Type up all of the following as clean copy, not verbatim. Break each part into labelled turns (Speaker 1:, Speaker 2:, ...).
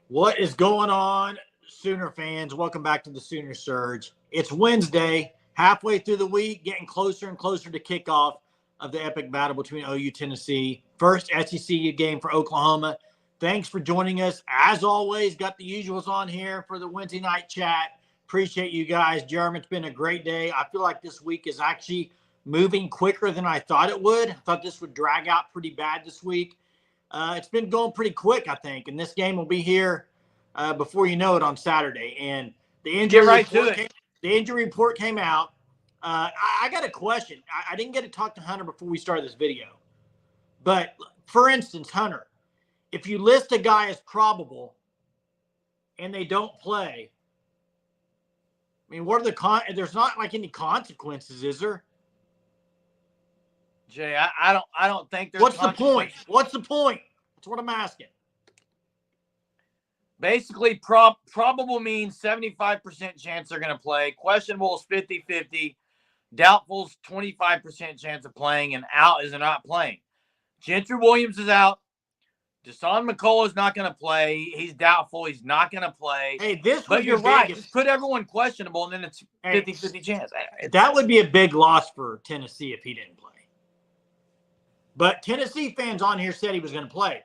Speaker 1: What is going on, Sooner fans? Welcome back to the Sooner Surge. It's Wednesday, halfway through the week, getting closer and closer to kickoff of the epic battle between OU Tennessee. First SEC game for Oklahoma. Thanks for joining us. As always, got the usuals on here for the Wednesday night chat. Appreciate you guys. Jeremy, it's been a great day. I feel like this week is actually moving quicker than I thought it would. I thought this would drag out pretty bad this week. It's been going pretty quick, I think, and this game will be here before you know it on Saturday. And the injury report came out. I got a question. I didn't get to talk to Hunter before we started this video. But, for instance, Hunter, if you list a guy as probable and they don't play, I mean, what are the there's not like any consequences, is there?
Speaker 2: Jay, I don't think there's.
Speaker 1: What's the point? What's the point? That's what I'm asking.
Speaker 2: Basically, probable means 75% chance they're going to play. Questionable is 50-50. Doubtful's 25% chance of playing, and out is not playing. Gentry Williams is out. Deshaun McCullough is not going to play. He's doubtful. He's not going to play.
Speaker 1: Hey,
Speaker 2: but you're right. Just put everyone questionable, and then it's 50-50 chance.
Speaker 1: That would be a big loss for Tennessee if he didn't play. But Tennessee fans on here said he was going to play.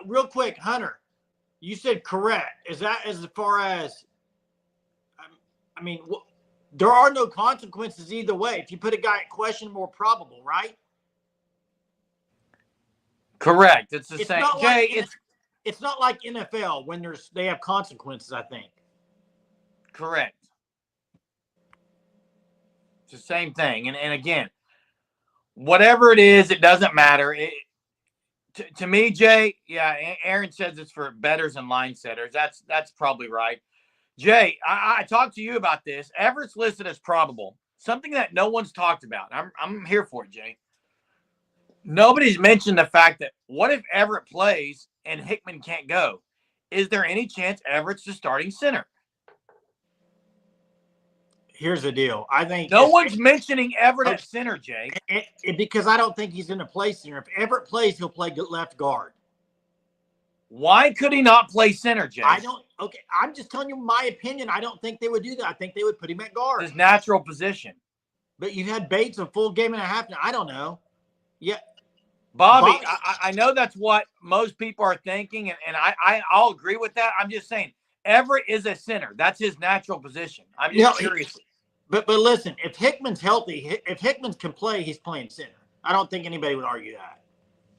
Speaker 1: Real quick, Hunter, you said correct. Is that as far as – I mean, there are no consequences either way. If you put a guy at questionable or probable, right?
Speaker 2: Correct. It's the same. Jay,
Speaker 1: it's not like NFL when they have consequences, I think.
Speaker 2: Correct. It's the same thing. And again, whatever it is, it doesn't matter. To me, Jay, yeah, Aaron says it's for bettors and line setters. That's probably right. Jay, I talked to you about this. Everett's listed as probable, something that no one's talked about. I'm here for it, Jay. Nobody's mentioned the fact that what if Everett plays and Hickman can't go? Is there any chance Everett's the starting center?
Speaker 1: Here's the deal. I think
Speaker 2: no one's mentioning Everett at center, Jay.
Speaker 1: Because I don't think he's going to play center. If Everett plays, he'll play left guard.
Speaker 2: Why could he not play center, Jay?
Speaker 1: Okay, I'm just telling you my opinion. I don't think they would do that. I think they would put him at guard.
Speaker 2: His natural position.
Speaker 1: But you've had Bates a full game and a half now. I don't know. Yeah.
Speaker 2: Bobby. I know that's what most people are thinking, and I'll agree with that. I'm just saying, Everett is a center. That's his natural position. I'm just curious.
Speaker 1: But listen, if Hickman's healthy, if Hickman can play, he's playing center. I don't think anybody would argue that.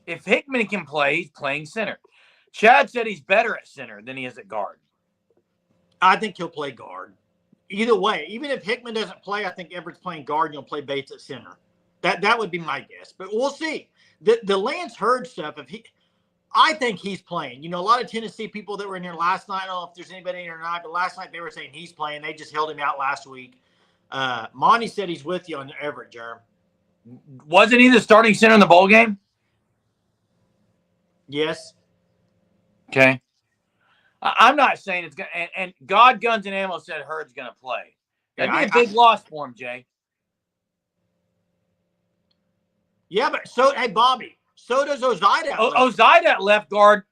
Speaker 2: If Hickman can play, he's playing center. Chad said he's better at center than he is at guard.
Speaker 1: I think he'll play guard. Either way, even if Hickman doesn't play, I think Everett's playing guard and you'll play Bates at center. That would be my guess. But we'll see. The Lance Hurd stuff, I think he's playing. You know, a lot of Tennessee people that were in here last night, I don't know if there's anybody in here or not, but last night they were saying he's playing. They just held him out last week. Monty said he's with you on Everett, Jerm.
Speaker 2: Wasn't he the starting center in the bowl game?
Speaker 1: Yes.
Speaker 2: Okay. I'm not saying it's going to – and God, Guns, and Ammo said Hurd's going to play. That'd be a big loss for him, Jay.
Speaker 1: Yeah, but hey, Bobby, so does Ozida.
Speaker 2: Ozida at left guard,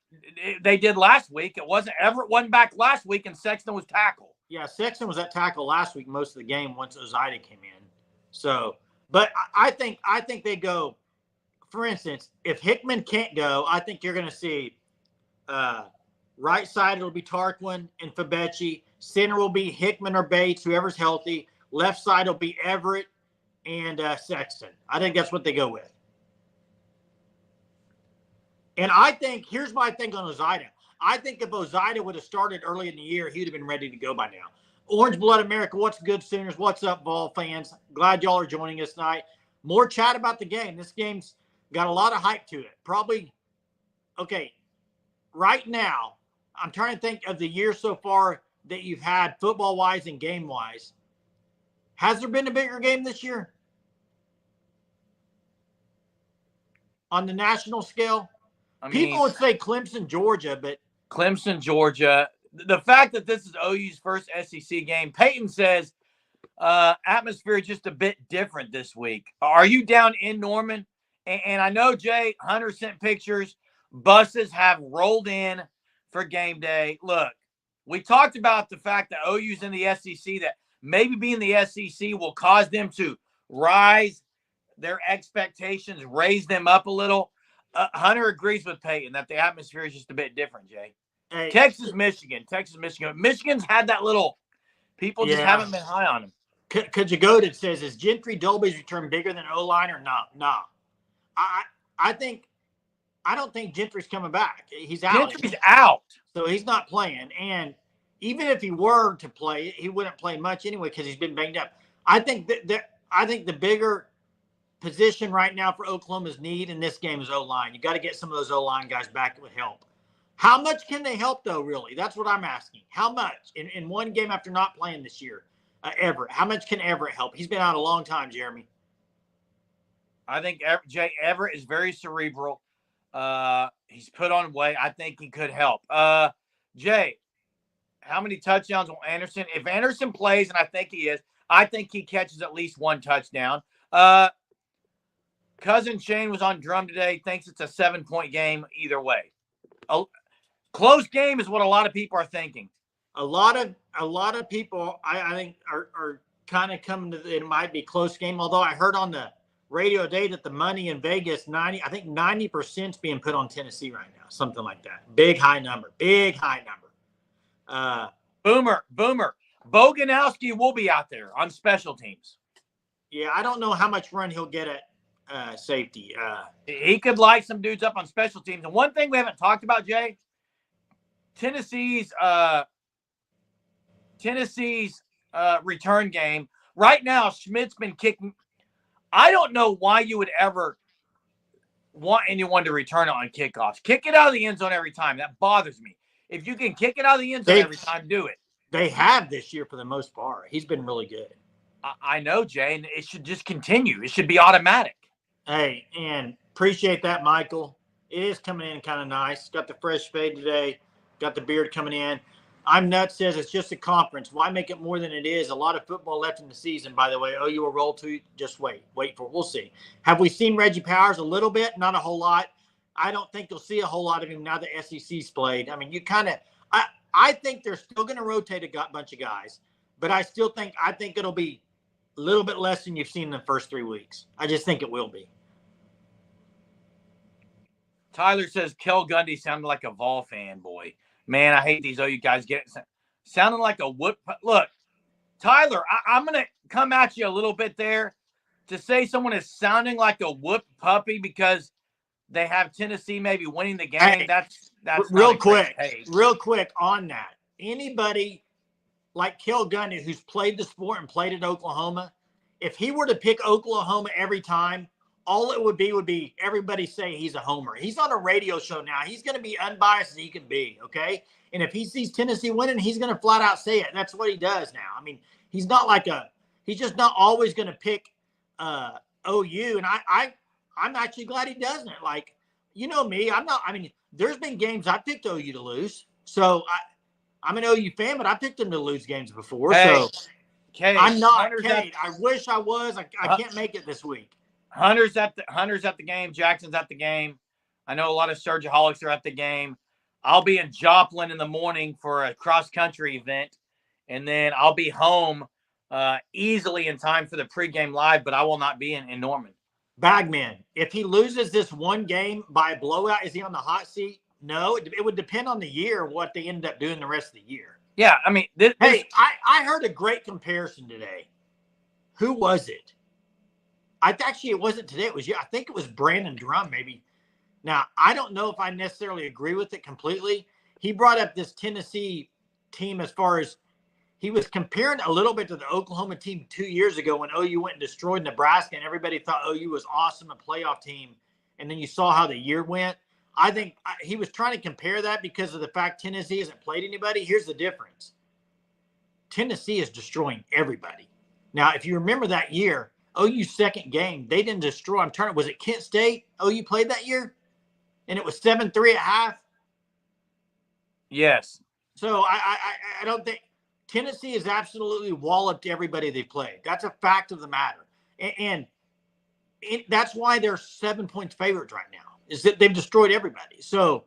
Speaker 2: they did last week. It wasn't – Everett wasn't back last week, and Sexton was tackle.
Speaker 1: Yeah, Sexton was at tackle last week most of the game once Ozida came in. So, but I think they go – for instance, if Hickman can't go, I think you're going to see right side it'll be Tarquin and Fabechi. Center will be Hickman or Bates, whoever's healthy. Left side will be Everett and Sexton. I think that's what they go with. And I think, here's my thing on Ozida. I think if Ozida would have started early in the year, he'd have been ready to go by now. Orange Blood America, what's good, Sooners? What's up, Vol fans? Glad y'all are joining us tonight. More chat about the game. This game's got a lot of hype to it. Probably, okay, right now, I'm trying to think of the year so far that you've had football-wise and game-wise. Has there been a bigger game this year? On the national scale? People would say Clemson, Georgia, but
Speaker 2: Clemson, Georgia. The fact that this is OU's first SEC game, Peyton says atmosphere is just a bit different this week. Are you down in Norman? And I know, Jay, Hunter sent pictures. Buses have rolled in for game day. Look, we talked about the fact that OU's in the SEC, that maybe being the SEC will cause them to rise their expectations, raise them up a little. Hunter agrees with Peyton that the atmosphere is just a bit different, Jay.
Speaker 1: Hey,
Speaker 2: Texas, Michigan. Michigan's had that little – people just
Speaker 1: yeah.
Speaker 2: haven't been high on him.
Speaker 1: Kajagoda says, is Gentry Dolby's return bigger than O-line or not? No. I don't think Gentry's coming back. He's out.
Speaker 2: Gentry's out.
Speaker 1: So he's not playing. And even if he were to play, he wouldn't play much anyway because he's been banged up. I think the bigger position right now for Oklahoma's need in this game is O-line. You got to get some of those O-line guys back with help. How much can they help, though, really? That's what I'm asking. How much in one game after not playing this year? Everett. How much can Everett help? He's been out a long time, Jeremy.
Speaker 2: I think Jay Everett is very cerebral. He's put on weight. I think he could help. Jay, how many touchdowns will Anderson? If Anderson plays, and I think he is, I think he catches at least one touchdown. Cousin Shane was on drum today. Thinks it's a 7-point game either way. A close game is what a lot of people are thinking.
Speaker 1: A lot of people, I think, are kind of coming to it might be a close game. Although I heard on the radio today that the money in Vegas, 90% is being put on Tennessee right now, something like that. Big high number.
Speaker 2: Boomer. Boganowski will be out there on special teams.
Speaker 1: Yeah, I don't know how much run he'll get at safety.
Speaker 2: He could light some dudes up on special teams. And one thing we haven't talked about, Jay, Tennessee's return game. Right now, Schmidt's been kicking. I don't know why you would ever want anyone to return it on kickoffs. Kick it out of the end zone every time. That bothers me. If you can kick it out of the end zone every time, do it.
Speaker 1: They have this year for the most part. He's been really good.
Speaker 2: I know, Jay, and it should just continue. It should be automatic.
Speaker 1: Hey, and appreciate that, Michael. It is coming in kind of nice. Got the fresh fade today. Got the beard coming in. I'm nuts says it's just a conference. Why make it more than it is? A lot of football left in the season, by the way. OU will roll to. Just wait for it. We'll see. Have we seen Reggie Powers a little bit? Not a whole lot. I don't think you'll see a whole lot of him now the SEC's played. I mean, you kind of I think they're still going to rotate a bunch of guys, but I think it'll be a little bit less than you've seen in the first 3 weeks. I just think it will be.
Speaker 2: Tyler says Kel Gundy sounded like a Vol fanboy. Man, I hate these OU guys sounding like a whoop. Look, Tyler, I'm going to come at you a little bit there to say someone is sounding like a whoop puppy because they have Tennessee maybe winning the game.
Speaker 1: Hey,
Speaker 2: that's
Speaker 1: real quick on that. Anybody like Kel Gundy who's played the sport and played at Oklahoma, if he were to pick Oklahoma every time, all it would be everybody say he's a homer. He's on a radio show now. He's going to be unbiased as he can be, okay? And if he sees Tennessee winning, he's going to flat out say it. That's what he does now. I mean, he's just not always going to pick OU. And I'm actually glad he doesn't. Like, you know me, there's been games I picked OU to lose. So I'm an OU fan, but I picked them to lose games before.
Speaker 2: Hey,
Speaker 1: I'm not Kate. I wish I was. I can't make it this week.
Speaker 2: Hunter's at the game. Jackson's at the game. I know a lot of Surgeaholics are at the game. I'll be in Joplin in the morning for a cross-country event, and then I'll be home easily in time for the pregame live, but I will not be in Norman.
Speaker 1: Bagman, if he loses this one game by a blowout, is he on the hot seat? No, it would depend on the year what they end up doing the rest of the year.
Speaker 2: Yeah, I mean,
Speaker 1: I heard a great comparison today. Who was it? It wasn't today. I think it was Brandon Drum, maybe. Now, I don't know if I necessarily agree with it completely. He brought up this Tennessee team as far as he was comparing a little bit to the Oklahoma team 2 years ago when OU went and destroyed Nebraska and everybody thought OU was awesome, a playoff team. And then you saw how the year went. I think he was trying to compare that because of the fact Tennessee hasn't played anybody. Here's the difference. Tennessee is destroying everybody. Now, if you remember that year, OU's second game, they didn't destroy. Was it Kent State OU played that year? And it was 7-3 at half?
Speaker 2: Yes.
Speaker 1: So I don't think Tennessee has absolutely walloped everybody they played. That's a fact of the matter. And that's why they're 7 points favorites right now, is that they've destroyed everybody. So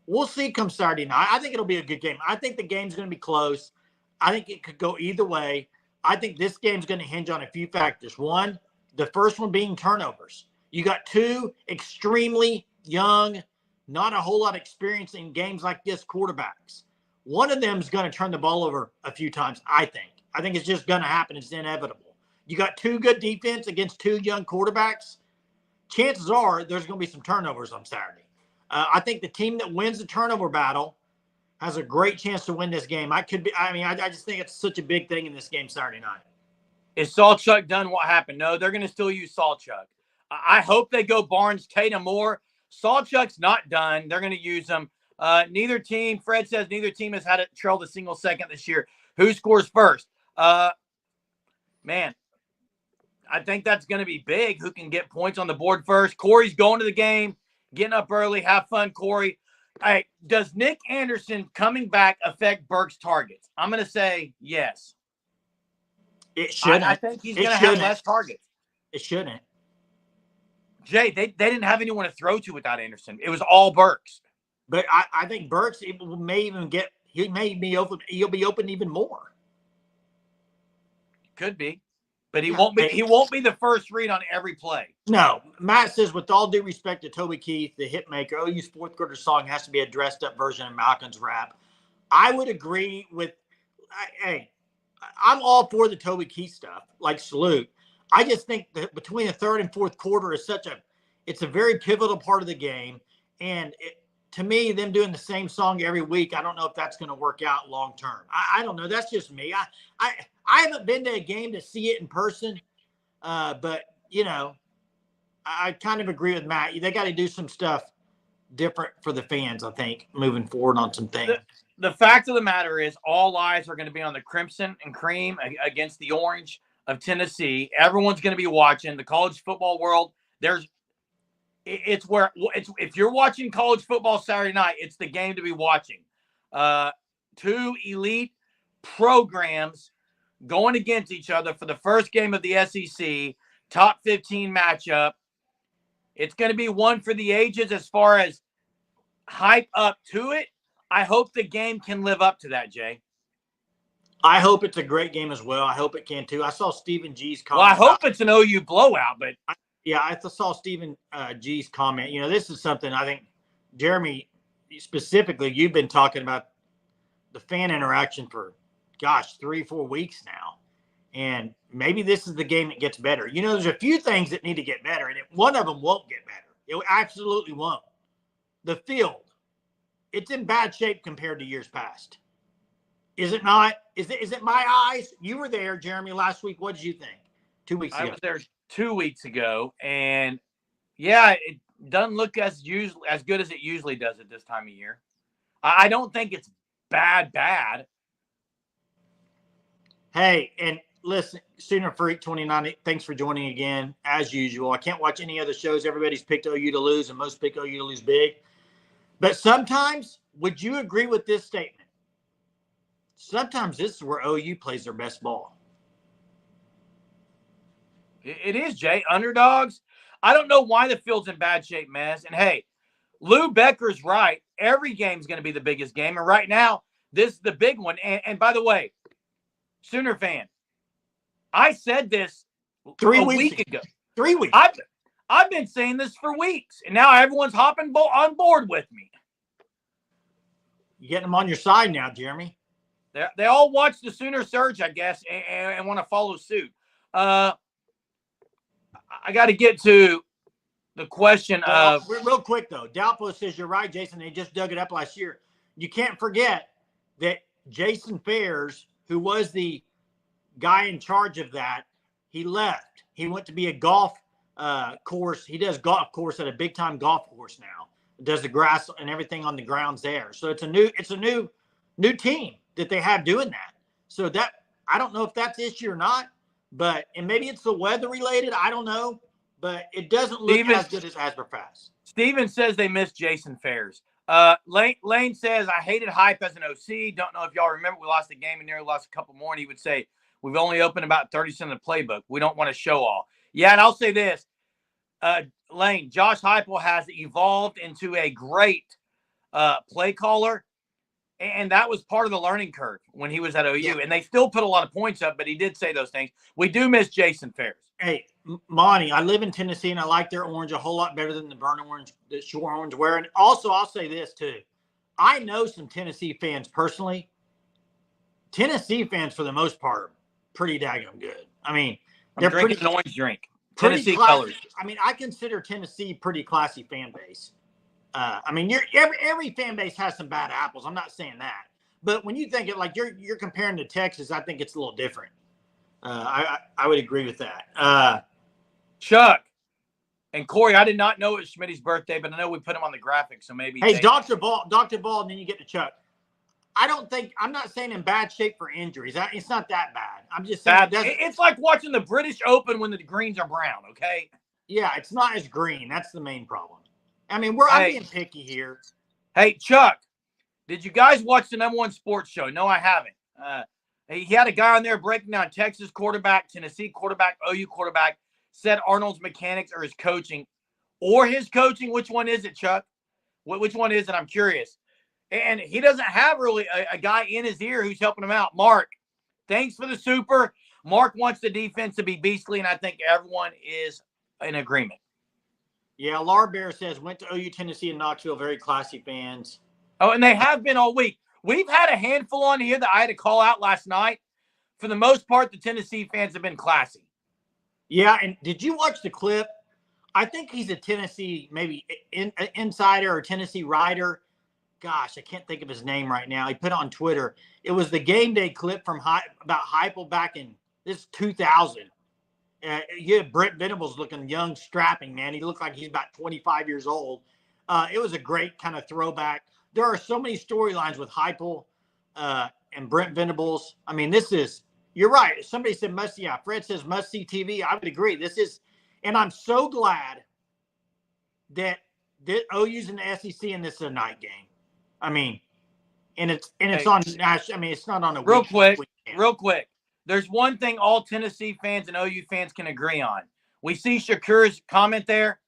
Speaker 1: We'll see come Saturday night. I think it'll be a good game. I think the game's going to be close. I think it could go either way. I think this game's going to hinge on a few factors. One, the first one being turnovers. You got two extremely young, not a whole lot of experience in games like this quarterbacks. One of them is going to turn the ball over a few times, I think. I think it's just going to happen. It's inevitable. You got two good defense against two young quarterbacks. Chances are there's going to be some turnovers on Saturday. I think the team that wins the turnover battle has a great chance to win this game. I just think it's such a big thing in this game Saturday night.
Speaker 2: Is Saltchuk done what happened? No, they're going to still use Saltchuk. I hope they go Barnes, Tatum, Moore. Saltchuk's not done. They're going to use him. Neither team, Fred says, neither team has had it trailed a single second this year. Who scores first? Man, I think that's going to be big. Who can get points on the board first? Corey's going to the game, getting up early. Have fun, Corey. All right, does Nick Anderson coming back affect Burke's targets? I'm going to say yes.
Speaker 1: It shouldn't.
Speaker 2: I think he's going to have less targets.
Speaker 1: It shouldn't.
Speaker 2: Jay, they didn't have anyone to throw to without Anderson. It was all Burks.
Speaker 1: But I think Burks he'll be open even more.
Speaker 2: Could be. But he won't be the first read on every play.
Speaker 1: No. Matt says, with all due respect to Toby Keith, the hit maker, OU's fourth quarter song has to be a dressed up version of Malcolm's rap. I would agree with I'm all for the Toby Keith stuff, like salute. I just think that between the third and fourth quarter is it's a very pivotal part of the game. And to me, them doing the same song every week, I don't know if that's going to work out long term. I don't know. That's just me. I haven't been to a game to see it in person, but I kind of agree with Matt. They got to do some stuff different for the fans, I think, moving forward on some things.
Speaker 2: The fact of the matter is, all eyes are going to be on the Crimson and Cream against the Orange of Tennessee. Everyone's going to be watching the college football world. If you're watching college football Saturday night, it's the game to be watching. Two elite programs going against each other for the first game of the SEC, top 15 matchup. It's going to be one for the ages as far as hype up to it. I hope the game can live up to that, Jay.
Speaker 1: I hope it's a great game as well. I hope it can too. I saw Stephen G's comment.
Speaker 2: Well, I hope it's an OU blowout, but
Speaker 1: I saw Stephen G's comment. This is something I think, Jeremy, specifically, you've been talking about the fan interaction for, 3-4 weeks now. And maybe this is the game that gets better. There's a few things that need to get better, and one of them won't get better. It absolutely won't. The field. It's in bad shape compared to years past. Is it not? Is it my eyes? You were there, Jeremy, last week. What did you think? 2 weeks ago.
Speaker 2: I was there 2 weeks ago, and it doesn't look as good as it usually does at this time of year. I don't think it's bad.
Speaker 1: Hey, and listen, Sooner Freak 29, thanks for joining again, as usual. I can't watch any other shows. Everybody's picked OU to lose, and most pick OU to lose big. But sometimes, would you agree with this statement? Sometimes this is where OU plays their best ball.
Speaker 2: It is, Jay. Underdogs. I don't know why the field's in bad shape, Mez. And hey, Lou Becker's right. Every game's going to be the biggest game. And right now, this is the big one. And by the way, Sooner fan, I said this
Speaker 1: 3
Speaker 2: weeks
Speaker 1: weeks
Speaker 2: ago.
Speaker 1: 3 weeks.
Speaker 2: I've been saying this for weeks, and now everyone's hopping on board with me.
Speaker 1: You're getting them on your side now, Jeremy.
Speaker 2: They all watch the Sooner Surge, I guess, and want to follow suit. I got to get to the question of...
Speaker 1: Real quick, though. Dalpo says, you're right, Jason. They just dug it up last year. You can't forget that Jason Fairs, who was the guy in charge of that, he left. He went to be a golf course. He does golf course at a big time golf course now. Does the grass and everything on the grounds there. So it's a new team that they have doing that. So that, I don't know if that's the issue or not, and maybe it's the weather related. I don't know, but it doesn't look as good as Asperfast.
Speaker 2: Steven says they missed Jason Fairs. Lane says, I hated hype as an OC. Don't know if y'all remember, we lost the game and nearly lost a couple more. And he would say, we've only opened about 30% of the playbook. We don't want to show all. Yeah, and I'll say this, Lane, Josh Heupel has evolved into a great play caller. And that was part of the learning curve when he was at OU.
Speaker 1: Yeah.
Speaker 2: And they still put a lot of points up, but he did say those things. We do miss Jason Ferris.
Speaker 1: Hey, Monty, I live in Tennessee, and I like their orange a whole lot better than the burnt orange that Shore Orange wear. And also, I'll say this, too. I know some Tennessee fans personally. Tennessee fans, for the most part, are pretty daggone good. I mean,
Speaker 2: they're drinking an orange drink. Tennessee
Speaker 1: classy
Speaker 2: colors.
Speaker 1: I mean, I consider Tennessee pretty classy fan base. I mean, every fan base has some bad apples. I'm not saying that, but when you think it like you're comparing to Texas, I think it's a little different. I would agree with that.
Speaker 2: Chuck and Corey, I did not know it was Schmitty's birthday, but I know we put him on the graphic, so maybe.
Speaker 1: Hey, Dr. Ball, and then you get to Chuck. I'm not saying in bad shape for injuries. It's not that bad. I'm just saying
Speaker 2: it's like watching the British Open when the greens are brown. Okay.
Speaker 1: Yeah, it's not as green. That's the main problem. I mean, I'm being picky here.
Speaker 2: Hey, Chuck, did you guys watch the #1 sports show? No, I haven't. He had a guy on there breaking down Texas quarterback, Tennessee quarterback, OU quarterback, said Arnold's mechanics or his coaching. Which one is it, Chuck? Which one is it? I'm curious. And he doesn't have really a guy in his ear who's helping him out. Mark, thanks for the super. Mark wants the defense to be beastly, and I think everyone is in agreement.
Speaker 1: Yeah, Laura Bear says, went to OU Tennessee and Knoxville, very classy fans.
Speaker 2: Oh, and they have been all week. We've had a handful on here that I had to call out last night. For the most part, the Tennessee fans have been classy.
Speaker 1: Yeah, and did you watch the clip? I think he's a Tennessee, maybe insider or Tennessee writer. Gosh, I can't think of his name right now. He put it on Twitter. It was the game day clip from about Heupel back in 2000. You had Brent Venables looking young, strapping, man. He looked like he's about 25 years old. It was a great kind of throwback. There are so many storylines with Heupel and Brent Venables. I mean, you're right. Somebody said Fred says must-see TV. I would agree. And I'm so glad that OU's in the SEC and this is a night game. I mean, and it's on. I mean, it's not on a
Speaker 2: real quick. There's one thing all Tennessee fans and OU fans can agree on. We see Shakur's comment there.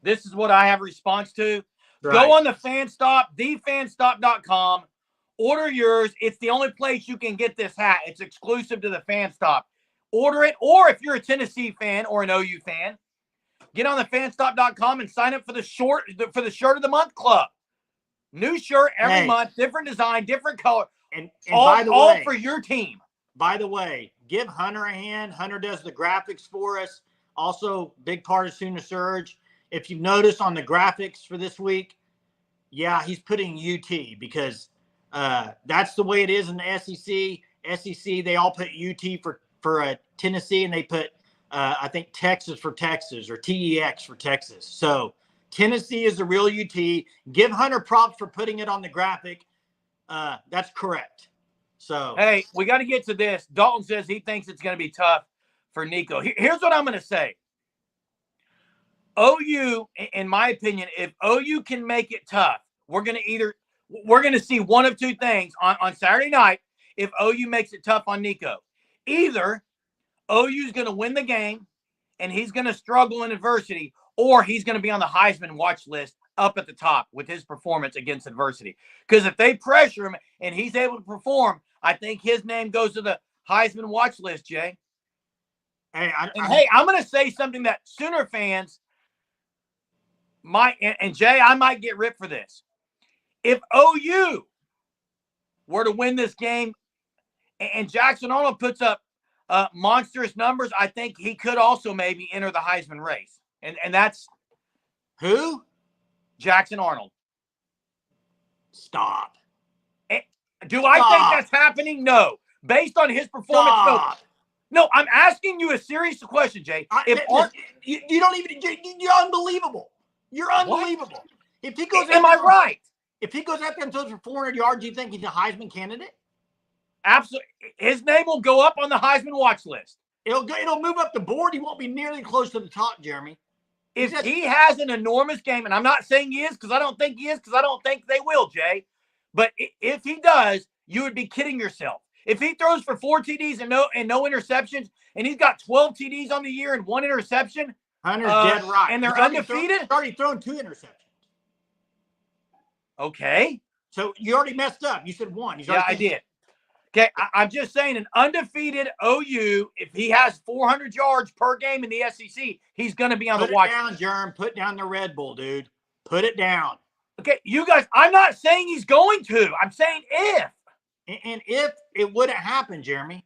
Speaker 2: This is what I have a response to. Right. Go on the FanStop, thefanstop.com. Order yours. It's the only place you can get this hat. It's exclusive to the FanStop. Order it. Or if you're a Tennessee fan or an OU fan, get on the fanstop.com and sign up for the Shirt of the Month Club. New shirt every month, different design, different color.
Speaker 1: And
Speaker 2: all for your team.
Speaker 1: By the way, give Hunter a hand. Hunter does the graphics for us. Also, big part of Sooner Surge. If you've noticed on the graphics for this week, yeah, he's putting UT because that's the way it is in the SEC. SEC, they all put UT for Tennessee, and they put, I think, Texas for Texas or TEX for Texas. So Tennessee is the real UT. Give Hunter props for putting it on the graphic. That's correct. So,
Speaker 2: hey, we got to get to this. Dalton says he thinks it's going to be tough for Nico. Here's what I'm going to say. OU, in my opinion, if OU can make it tough, we're going to see one of two things on Saturday night if OU makes it tough on Nico. Either OU's going to win the game and he's going to struggle in adversity, or he's going to be on the Heisman watch list up at the top with his performance against adversity. Because if they pressure him and he's able to perform, I think his name goes to the Heisman watch list, Jay.
Speaker 1: Hey,
Speaker 2: I'm going to say something that Sooner fans might, and Jay, I might get ripped for this. If OU were to win this game and Jackson Arnold puts up monstrous numbers, I think he could also maybe enter the Heisman race. And that's
Speaker 1: who?
Speaker 2: Jackson Arnold.
Speaker 1: Stop.
Speaker 2: Do I think that's happening? No. Based on his performance, no. I'm asking you a serious question, Jay.
Speaker 1: You don't even. You're unbelievable. You're unbelievable. What? If he goes,
Speaker 2: am I right?
Speaker 1: If he goes out there and throws for 400 yards, do you think he's a Heisman candidate?
Speaker 2: Absolutely. His name will go up on the Heisman watch list.
Speaker 1: It'll move up the board. He won't be nearly close to the top, Jeremy.
Speaker 2: If he has an enormous game, and I'm not saying he is because I don't think he is because I don't think they will, Jay. But if he does, you would be kidding yourself. If he throws for 4 TDs and no interceptions, and he's got 12 TDs on the year and 1 interception,
Speaker 1: Hunter's dead right.
Speaker 2: And they're undefeated.
Speaker 1: He's already thrown 2 interceptions.
Speaker 2: Okay.
Speaker 1: So you already messed up. You said one.
Speaker 2: Yeah, I did. Okay, I'm just saying an undefeated OU, if he has 400 yards per game in the SEC, he's going to be on the watch list.
Speaker 1: Put it down, Germ. Put down the Red Bull, dude. Put it down.
Speaker 2: Okay, you guys, I'm not saying he's going to. I'm saying if.
Speaker 1: And if it wouldn't happen, Jeremy.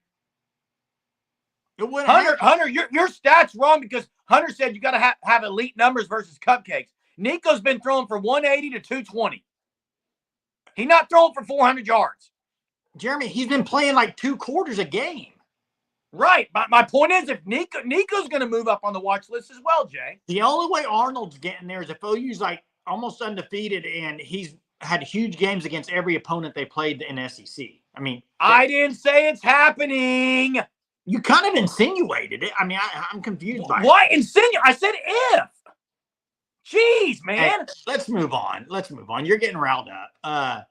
Speaker 1: It wouldn't
Speaker 2: Hunter,
Speaker 1: happen.
Speaker 2: Hunter, your stats wrong because Hunter said you got to have elite numbers versus cupcakes. Nico's been throwing for 180 to 220. He's not throwing for 400 yards.
Speaker 1: Jeremy, he's been playing like 2 quarters a game.
Speaker 2: Right. My point is, if Nico's going to move up on the watch list as well, Jay.
Speaker 1: The only way Arnold's getting there is if OU's like almost undefeated and he's had huge games against every opponent they played in SEC. I mean,
Speaker 2: I didn't say it's happening.
Speaker 1: You kind of insinuated it. I mean, I'm confused by
Speaker 2: Why insinuate? I said if. Jeez, man.
Speaker 1: Hey, let's move on. You're getting riled up.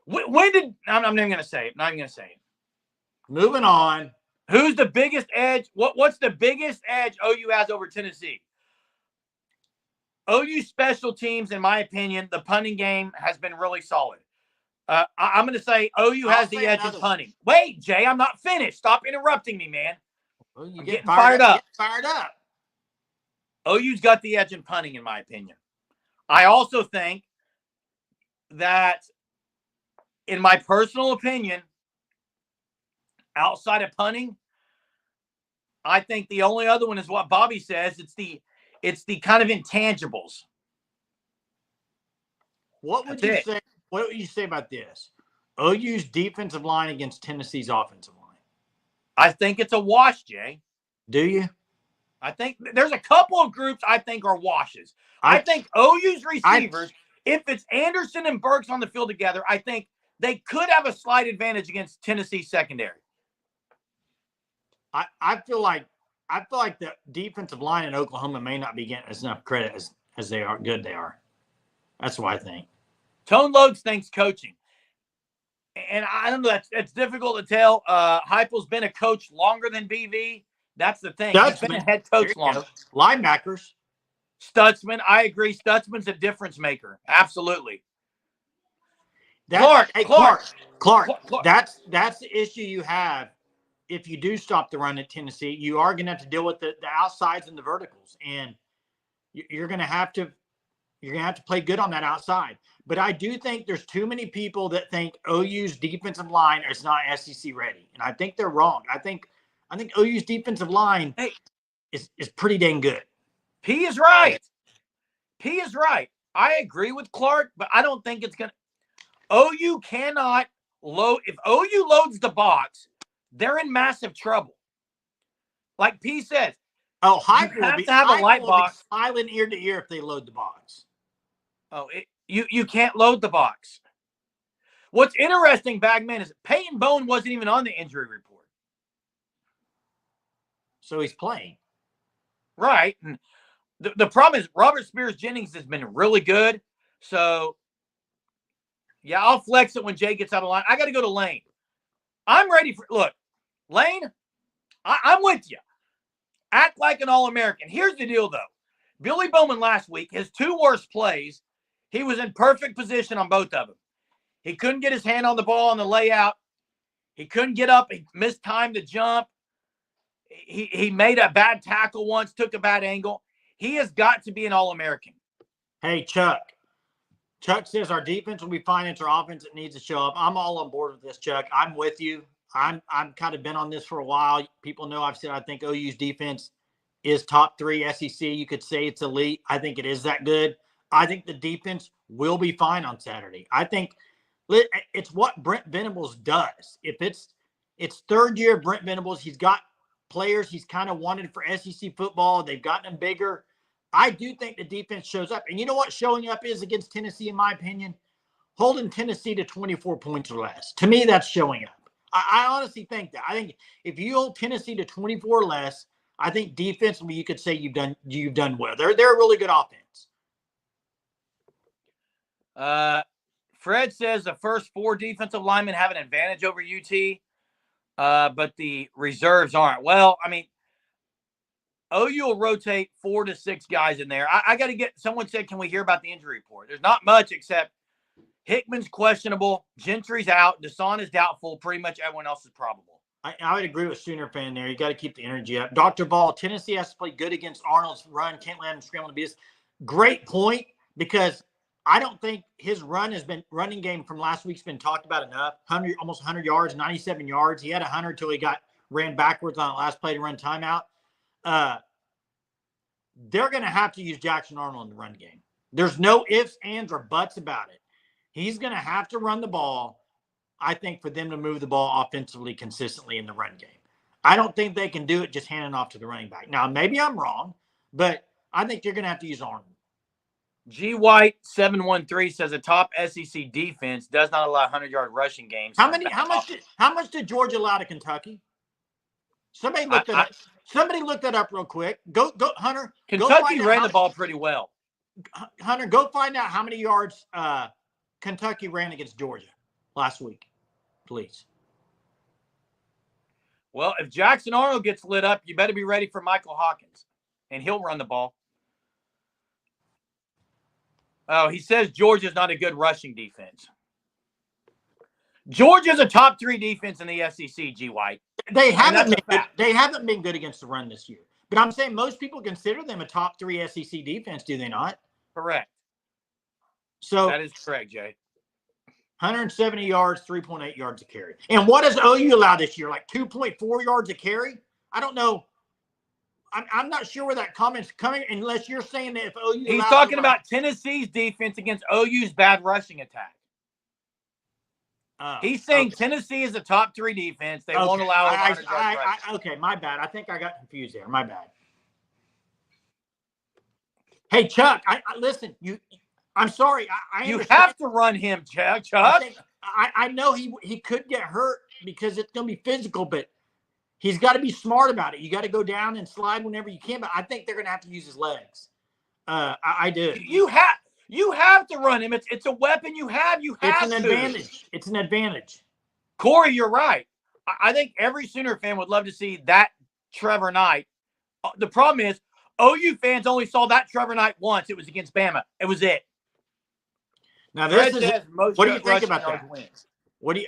Speaker 2: When did I'm not even gonna say it. Not even gonna say it.
Speaker 1: Moving on.
Speaker 2: Who's the biggest edge? What's the biggest edge OU has over Tennessee? OU special teams, in my opinion, the punting game has been really solid. I'm going to say OU has the edge in punting. Wait, Jay, I'm not finished. Stop interrupting me, man.
Speaker 1: Well,
Speaker 2: I'm getting fired up.
Speaker 1: Get fired up.
Speaker 2: OU's got the edge in punting, in my opinion. I also think that, in my personal opinion, outside of punting, I think the only other one is what Bobby says. It's the kind of intangibles.
Speaker 1: What would you say? What would you say about this? OU's defensive line against Tennessee's offensive line.
Speaker 2: I think it's a wash, Jay.
Speaker 1: Do you?
Speaker 2: I think there's a couple of groups I think are washes. I think OU's receivers, if it's Anderson and Burks on the field together, I think they could have a slight advantage against Tennessee's secondary.
Speaker 1: I feel like the defensive line in Oklahoma may not be getting as enough credit as they are good they are. That's what I think.
Speaker 2: Tone Loads thinks coaching. And I don't know, that's difficult to tell. Heupel's been a coach longer than BV. That's the thing. He's been a head coach longer.
Speaker 1: Linebackers.
Speaker 2: Stutzman, I agree. Stutzman's a difference maker. Absolutely.
Speaker 1: Clark. That's the issue you have. If you do stop the run at Tennessee, you are going to have to deal with the outsides and the verticals, and you're going to have to play good on that outside. But I do think there's too many people that think OU's defensive line is not SEC ready, and I think they're wrong. I think OU's defensive line is pretty dang good.
Speaker 2: He is right. I agree with Clark, but I don't think it's going to. OU cannot load. If OU loads the box, they're in massive trouble. Like P says,
Speaker 1: Heupel
Speaker 2: you have to have a light box.
Speaker 1: Smiling ear to ear if they load the box.
Speaker 2: You can't load the box. What's interesting, Bagman, is Peyton Bowen wasn't even on the injury report.
Speaker 1: So he's playing.
Speaker 2: Right. And the problem is Robert Spears Jennings has been really good. So, yeah, I'll flex it when Jay gets out of line. I got to go to Lane. I'm ready for – look, Lane, I'm with you. Act like an All-American. Here's the deal, though. Billy Bowman last week, his 2 worst plays, he was in perfect position on both of them. He couldn't get his hand on the ball on the layout. He couldn't get up. He missed time to jump. He made a bad tackle once, took a bad angle. He has got to be an All-American.
Speaker 1: Hey, Chuck. Chuck says our defense will be fine. It's our offense that needs to show up. I'm all on board with this, Chuck. I'm with you. I'm kind of been on this for a while. People know I've said I think OU's defense is top 3 SEC. You could say it's elite. I think it is that good. I think the defense will be fine on Saturday. I think it's what Brent Venables does. If it's third year of Brent Venables, he's got players he's kind of wanted for SEC football. They've gotten them bigger. I do think the defense shows up. And you know what showing up is against Tennessee, in my opinion? Holding Tennessee to 24 points or less. To me, that's showing up. I honestly think that. I think if you hold Tennessee to 24 or less, I think defensively you could say you've done well. They're a really good offense.
Speaker 2: Fred says the first 4 defensive linemen have an advantage over UT, but the reserves aren't. Well, I mean, OU will rotate 4 to 6 guys in there. I got to get – someone said, can we hear about the injury report? There's not much except Hickman's questionable. Gentry's out. Deshaun is doubtful. Pretty much everyone else is probable.
Speaker 1: I would agree with Sooner fan there. You got to keep the energy up. Dr. Ball, Tennessee has to play good against Arnold's run. Can't let him scramble to be this. Great point, because I don't think his running game from last week's been talked about enough. Almost 100 yards, 97 yards. He had 100 till he ran backwards on the last play to run timeout. They're going to have to use Jackson Arnold in the run game. There's no ifs, ands, or buts about it. He's going to have to run the ball, I think, for them to move the ball offensively consistently in the run game. I don't think they can do it just handing off to the running back. Now, maybe I'm wrong, but I think you're going to have to use Arnold.
Speaker 2: G White 713 says a top SEC defense does not allow 100-yard rushing games.
Speaker 1: How much did Georgia allow to Kentucky? Somebody look that up. Somebody look that up real quick. Go, Hunter.
Speaker 2: Kentucky ran the ball pretty well.
Speaker 1: Hunter, go find out how many yards Kentucky ran against Georgia last week, please.
Speaker 2: Well, if Jackson Arnold gets lit up, you better be ready for Michael Hawkins, and he'll run the ball. Oh, he says Georgia's not a good rushing defense. Georgia's a top 3 defense in the SEC, G. White.
Speaker 1: They haven't been good against the run this year. But I'm saying most people consider them a top 3 SEC defense, do they not?
Speaker 2: Correct.
Speaker 1: So
Speaker 2: that is correct, Jay.
Speaker 1: 170 yards, 3.8 yards a carry. And what does OU allow this year? Like 2.4 yards a carry? I don't know. I'm not sure where that comment's coming, unless you're saying that if OU.
Speaker 2: He's talking about Tennessee's defense against OU's bad rushing attack. He's saying Tennessee is a top 3 defense. They won't allow
Speaker 1: okay, my bad. I think I got confused there. My bad. Hey, Chuck, listen. I'm sorry.
Speaker 2: You have to run him, Chuck.
Speaker 1: I know he could get hurt because it's going to be physical, but he's got to be smart about it. You got to go down and slide whenever you can, but I think they're going to have to use his legs. I do.
Speaker 2: You have to run him. It's a weapon you have.
Speaker 1: It's an advantage. It's an advantage.
Speaker 2: Corey, you're right. I think every Sooner fan would love to see that Trevor Knight. The problem is OU fans only saw that Trevor Knight once. It was against Bama. It was it.
Speaker 1: Now what do you think about that?
Speaker 2: Wins.
Speaker 1: What do you?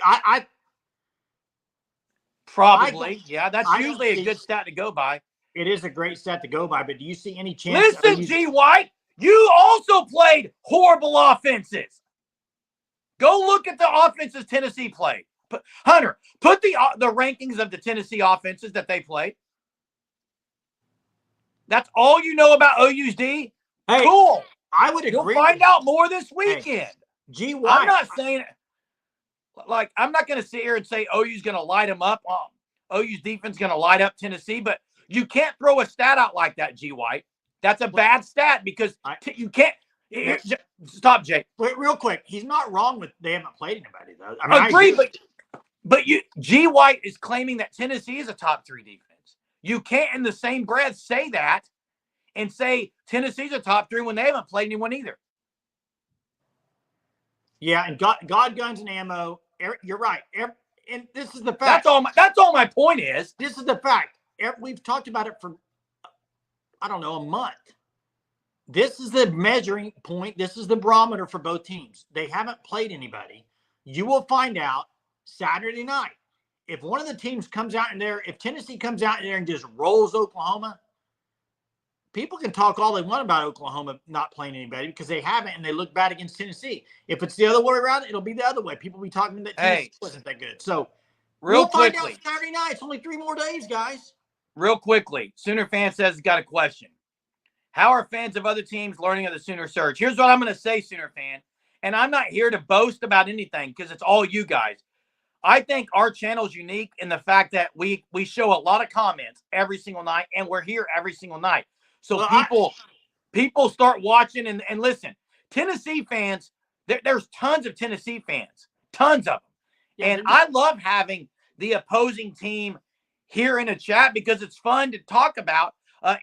Speaker 2: Probably, yeah. That's usually a good stat to go by.
Speaker 1: It is a great stat to go by, but do you see any chance?
Speaker 2: Listen, G. White, you also played horrible offenses. Go look at the offenses Tennessee played. Hunter, put the rankings of the Tennessee offenses that they played. That's all you know about OU's D?
Speaker 1: Hey,
Speaker 2: cool.
Speaker 1: I would agree.
Speaker 2: You'll find out more this weekend. Hey,
Speaker 1: G. White.
Speaker 2: I'm not saying I'm not going to sit here and say OU's going to light them up. OU's defense going to light up Tennessee, but you can't throw a stat out like that, G. White. That's a bad stat because you can't. Stop, Jay.
Speaker 1: Wait, real quick. He's not wrong with they haven't played anybody though.
Speaker 2: Agree, but G. White is claiming that Tennessee is a top 3 defense. You can't, in the same breath, say that and say Tennessee's a top 3 when they haven't played anyone either.
Speaker 1: Yeah, and God, guns, and ammo. You're right. And this is the fact.
Speaker 2: That's all my point is.
Speaker 1: This is the fact. We've talked about it for, I don't know, a month. This is the measuring point. This is the barometer for both teams. They haven't played anybody. You will find out Saturday night. If one of the teams comes out in there, if Tennessee comes out in there and just rolls Oklahoma, people can talk all they want about Oklahoma not playing anybody because they haven't, and they look bad against Tennessee. If it's the other way around, it'll be the other way. People will be talking that Tennessee wasn't that good. So we'll find out Saturday night. It's only 3 more days, guys.
Speaker 2: Real quickly, Sooner fan says he's got a question. How are fans of other teams learning of the Sooner Surge? Here's what I'm going to say, Sooner fan, and I'm not here to boast about anything because it's all you guys. I think our channel is unique in the fact that we show a lot of comments every single night, and we're here every single night. So people start watching and listen. Tennessee fans, there's tons of Tennessee fans, tons of them. Yeah, and I love having the opposing team here in a chat because it's fun to talk about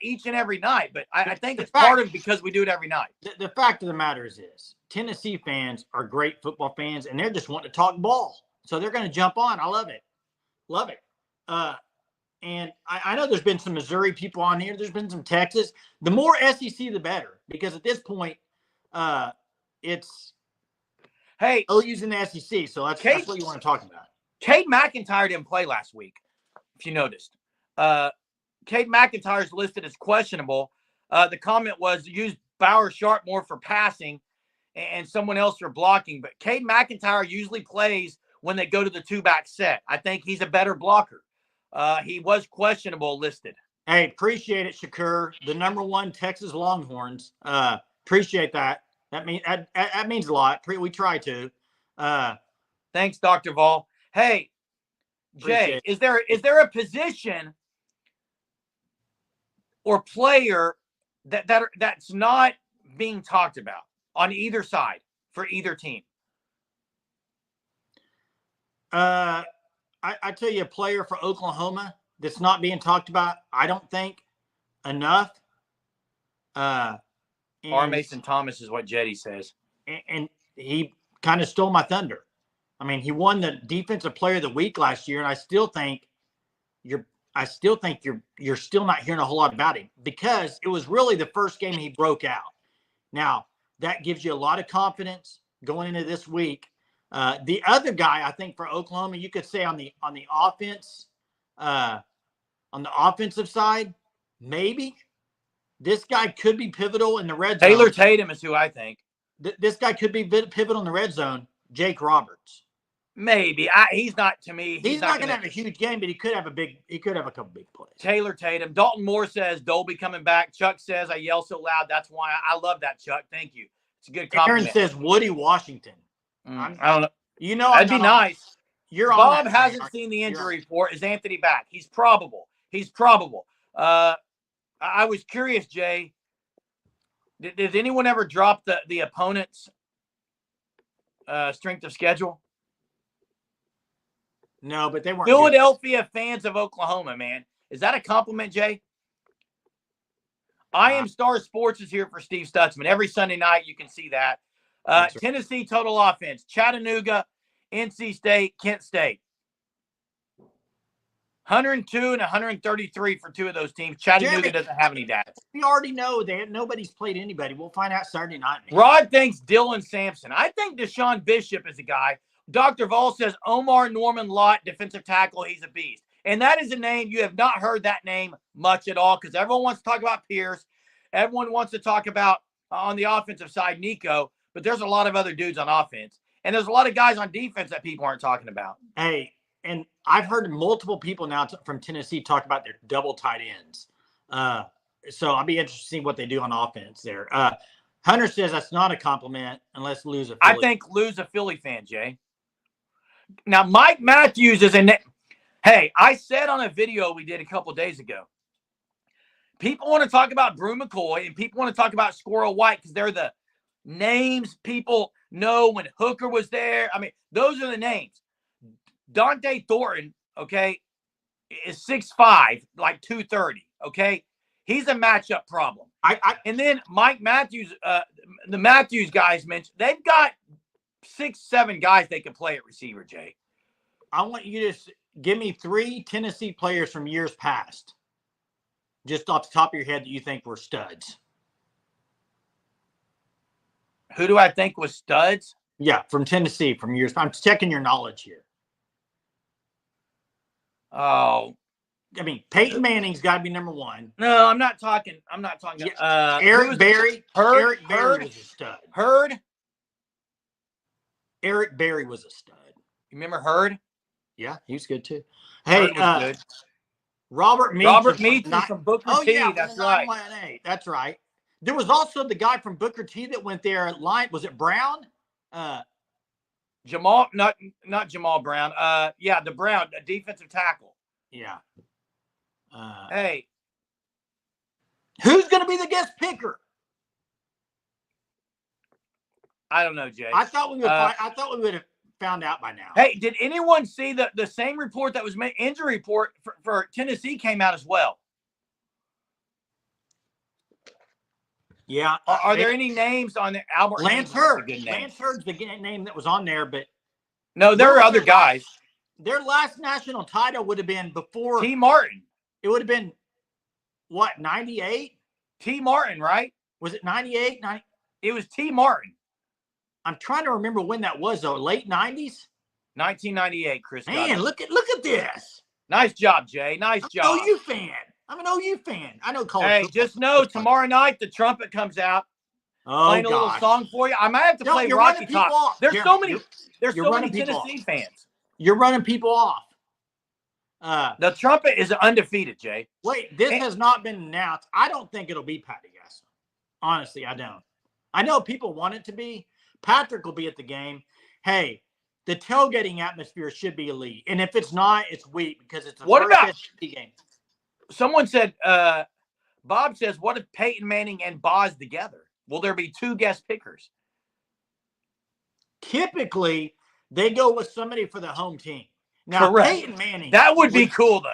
Speaker 2: each and every night. But I think it's part of it because we do it every night.
Speaker 1: The fact of the matter is this. Tennessee fans are great football fans, and they're just wanting to talk ball. So they're going to jump on. I love it. Love it. And I know there's been some Missouri people on here. There's been some Texas. The more SEC, the better. Because at this point, it's.
Speaker 2: Hey,
Speaker 1: OU's in the SEC, so that's what you want to talk about.
Speaker 2: Cade McIntyre didn't play last week, if you noticed. Cade McIntyre is listed as questionable. The comment was use Bauer Sharp more for passing and someone else for blocking. But Cade McIntyre usually plays when they go to the two-back set. I think he's a better blocker. He was questionable listed.
Speaker 1: Hey, appreciate it, Shakur. The #1 Texas Longhorns. Appreciate that. That means a lot. We try to.
Speaker 2: Thanks, Dr. Vol. Hey, Jay, is there a position or player that's not being talked about on either side for either team?
Speaker 1: I tell you, a player for Oklahoma that's not being talked about, I don't think, enough.
Speaker 2: R. Mason Thomas is what Jetty says.
Speaker 1: And he kind of stole my thunder. I mean, he won the Defensive Player of the Week last year, and I still think you're still not hearing a whole lot about him because it was really the first game he broke out. Now, that gives you a lot of confidence going into this week. The other guy, I think, for Oklahoma, you could say on the offense, on the offensive side, maybe this guy could be pivotal in the red zone.
Speaker 2: Taylor Tatum is who I think.
Speaker 1: This guy could be pivotal in the red zone. Jake Roberts.
Speaker 2: Maybe he's not to me.
Speaker 1: He's not going to have a huge game, but he could have a couple big plays.
Speaker 2: Taylor Tatum. Dalton Moore says Dolby coming back. Chuck says I yell so loud. That's why I love that, Chuck. Thank you. It's a good compliment.
Speaker 1: Aaron says Woody Washington.
Speaker 2: I don't know.
Speaker 1: You know,
Speaker 2: that'd be nice. Bob hasn't
Speaker 1: thing.
Speaker 2: seen the injury report. Is Anthony back? He's probable. I was curious, Jay. Did anyone ever drop the opponent's strength of schedule?
Speaker 1: No, but they weren't.
Speaker 2: Philadelphia fans of Oklahoma, man. Is that a compliment, Jay? I Am Star Sports is here for Steve Stutzman. Every Sunday night, you can see that. Right. Tennessee total offense. Chattanooga, NC State, Kent State. 102 and 133 for two of those teams. Chattanooga doesn't have any data.
Speaker 1: We already know nobody's played anybody. We'll find out Saturday night. Man.
Speaker 2: Rod thinks Dylan Sampson. I think Deshaun Bishop is a guy. Dr. Vol says Omar Norman Lott, defensive tackle. He's a beast. And that is a name. You have not heard that name much at all because everyone wants to talk about Pierce. Everyone wants to talk about, on the offensive side, Nico. But there's a lot of other dudes on offense. And there's a lot of guys on defense that people aren't talking about.
Speaker 1: Hey, and I've heard multiple people now from Tennessee talk about their double tight ends. So I'll be interested to see what they do on offense there. Hunter says that's not a compliment unless Lou's a Philly.
Speaker 2: I think Lou's a Philly fan, Jay. Now, Mike Matthews is hey, I said on a video we did a couple days ago, people want to talk about Brew McCoy and people want to talk about Squirrel White because they're the names people know when Hooker was there. I mean, those are the names. Dante Thornton, okay, is 6'5", like 230, okay? He's a matchup problem. And then Mike Matthews, the Matthews guys mentioned, they've got 6-7 guys they can play at receiver, Jay.
Speaker 1: I want you to give me 3 Tennessee players from years past, just off the top of your head that you think were studs.
Speaker 2: Who do I think was studs?
Speaker 1: Yeah, from Tennessee, from years. I'm checking your knowledge here.
Speaker 2: Oh,
Speaker 1: I mean, Peyton Manning's got to be number 1.
Speaker 2: No, I'm not talking.
Speaker 1: Eric Berry. Eric Berry was a stud.
Speaker 2: Hurd.
Speaker 1: Eric Berry was a stud.
Speaker 2: You remember Hurd?
Speaker 1: Yeah, he was good too. Hey,
Speaker 2: good.
Speaker 1: Robert Meach
Speaker 2: from Booker T.
Speaker 1: Yeah,
Speaker 2: that's right.
Speaker 1: That's right. There was also the guy from Booker T that went there at line. Was it Brown?
Speaker 2: Jamal, not Jamal Brown. Yeah, the Brown, a defensive tackle.
Speaker 1: Yeah.
Speaker 2: Hey,
Speaker 1: who's going to be the guest picker?
Speaker 2: I don't know, Jay.
Speaker 1: I thought we would have found out by now.
Speaker 2: Hey, did anyone see the same report that was made? Injury report for Tennessee came out as well.
Speaker 1: Yeah.
Speaker 2: Are there any names on there? Albert
Speaker 1: Lance Hurd. Lance Hurd's the name that was on there, but
Speaker 2: no, there are other guys.
Speaker 1: Their last national title would have been before
Speaker 2: T. Martin.
Speaker 1: It would have been what, 98?
Speaker 2: T. Martin, right?
Speaker 1: Was it 98?
Speaker 2: It was T. Martin.
Speaker 1: I'm trying to remember when that was, though. Late 90s?
Speaker 2: 1998, Chris.
Speaker 1: Man, look at this.
Speaker 2: Nice job, Jay. Nice job.
Speaker 1: I'm an OU fan. I'm an OU fan. I know college
Speaker 2: football. Just know tomorrow night the trumpet comes out. Playing a little song for you. I might have to play Rocky Top. There's so many Tennessee fans.
Speaker 1: You're running people off.
Speaker 2: The trumpet is undefeated, Jay.
Speaker 1: Wait, this has not been announced. I don't think it'll be Patty Gasson. Honestly, I don't. I know people want it to be. Patrick will be at the game. Hey, the tailgating atmosphere should be elite. And if it's not, it's weak because it's a first game.
Speaker 2: Someone said, Bob says, what if Peyton Manning and Boz together? Will there be 2 guest pickers?
Speaker 1: Typically, they go with somebody for the home team. Now,
Speaker 2: correct.
Speaker 1: Peyton Manning.
Speaker 2: That would be cool, though.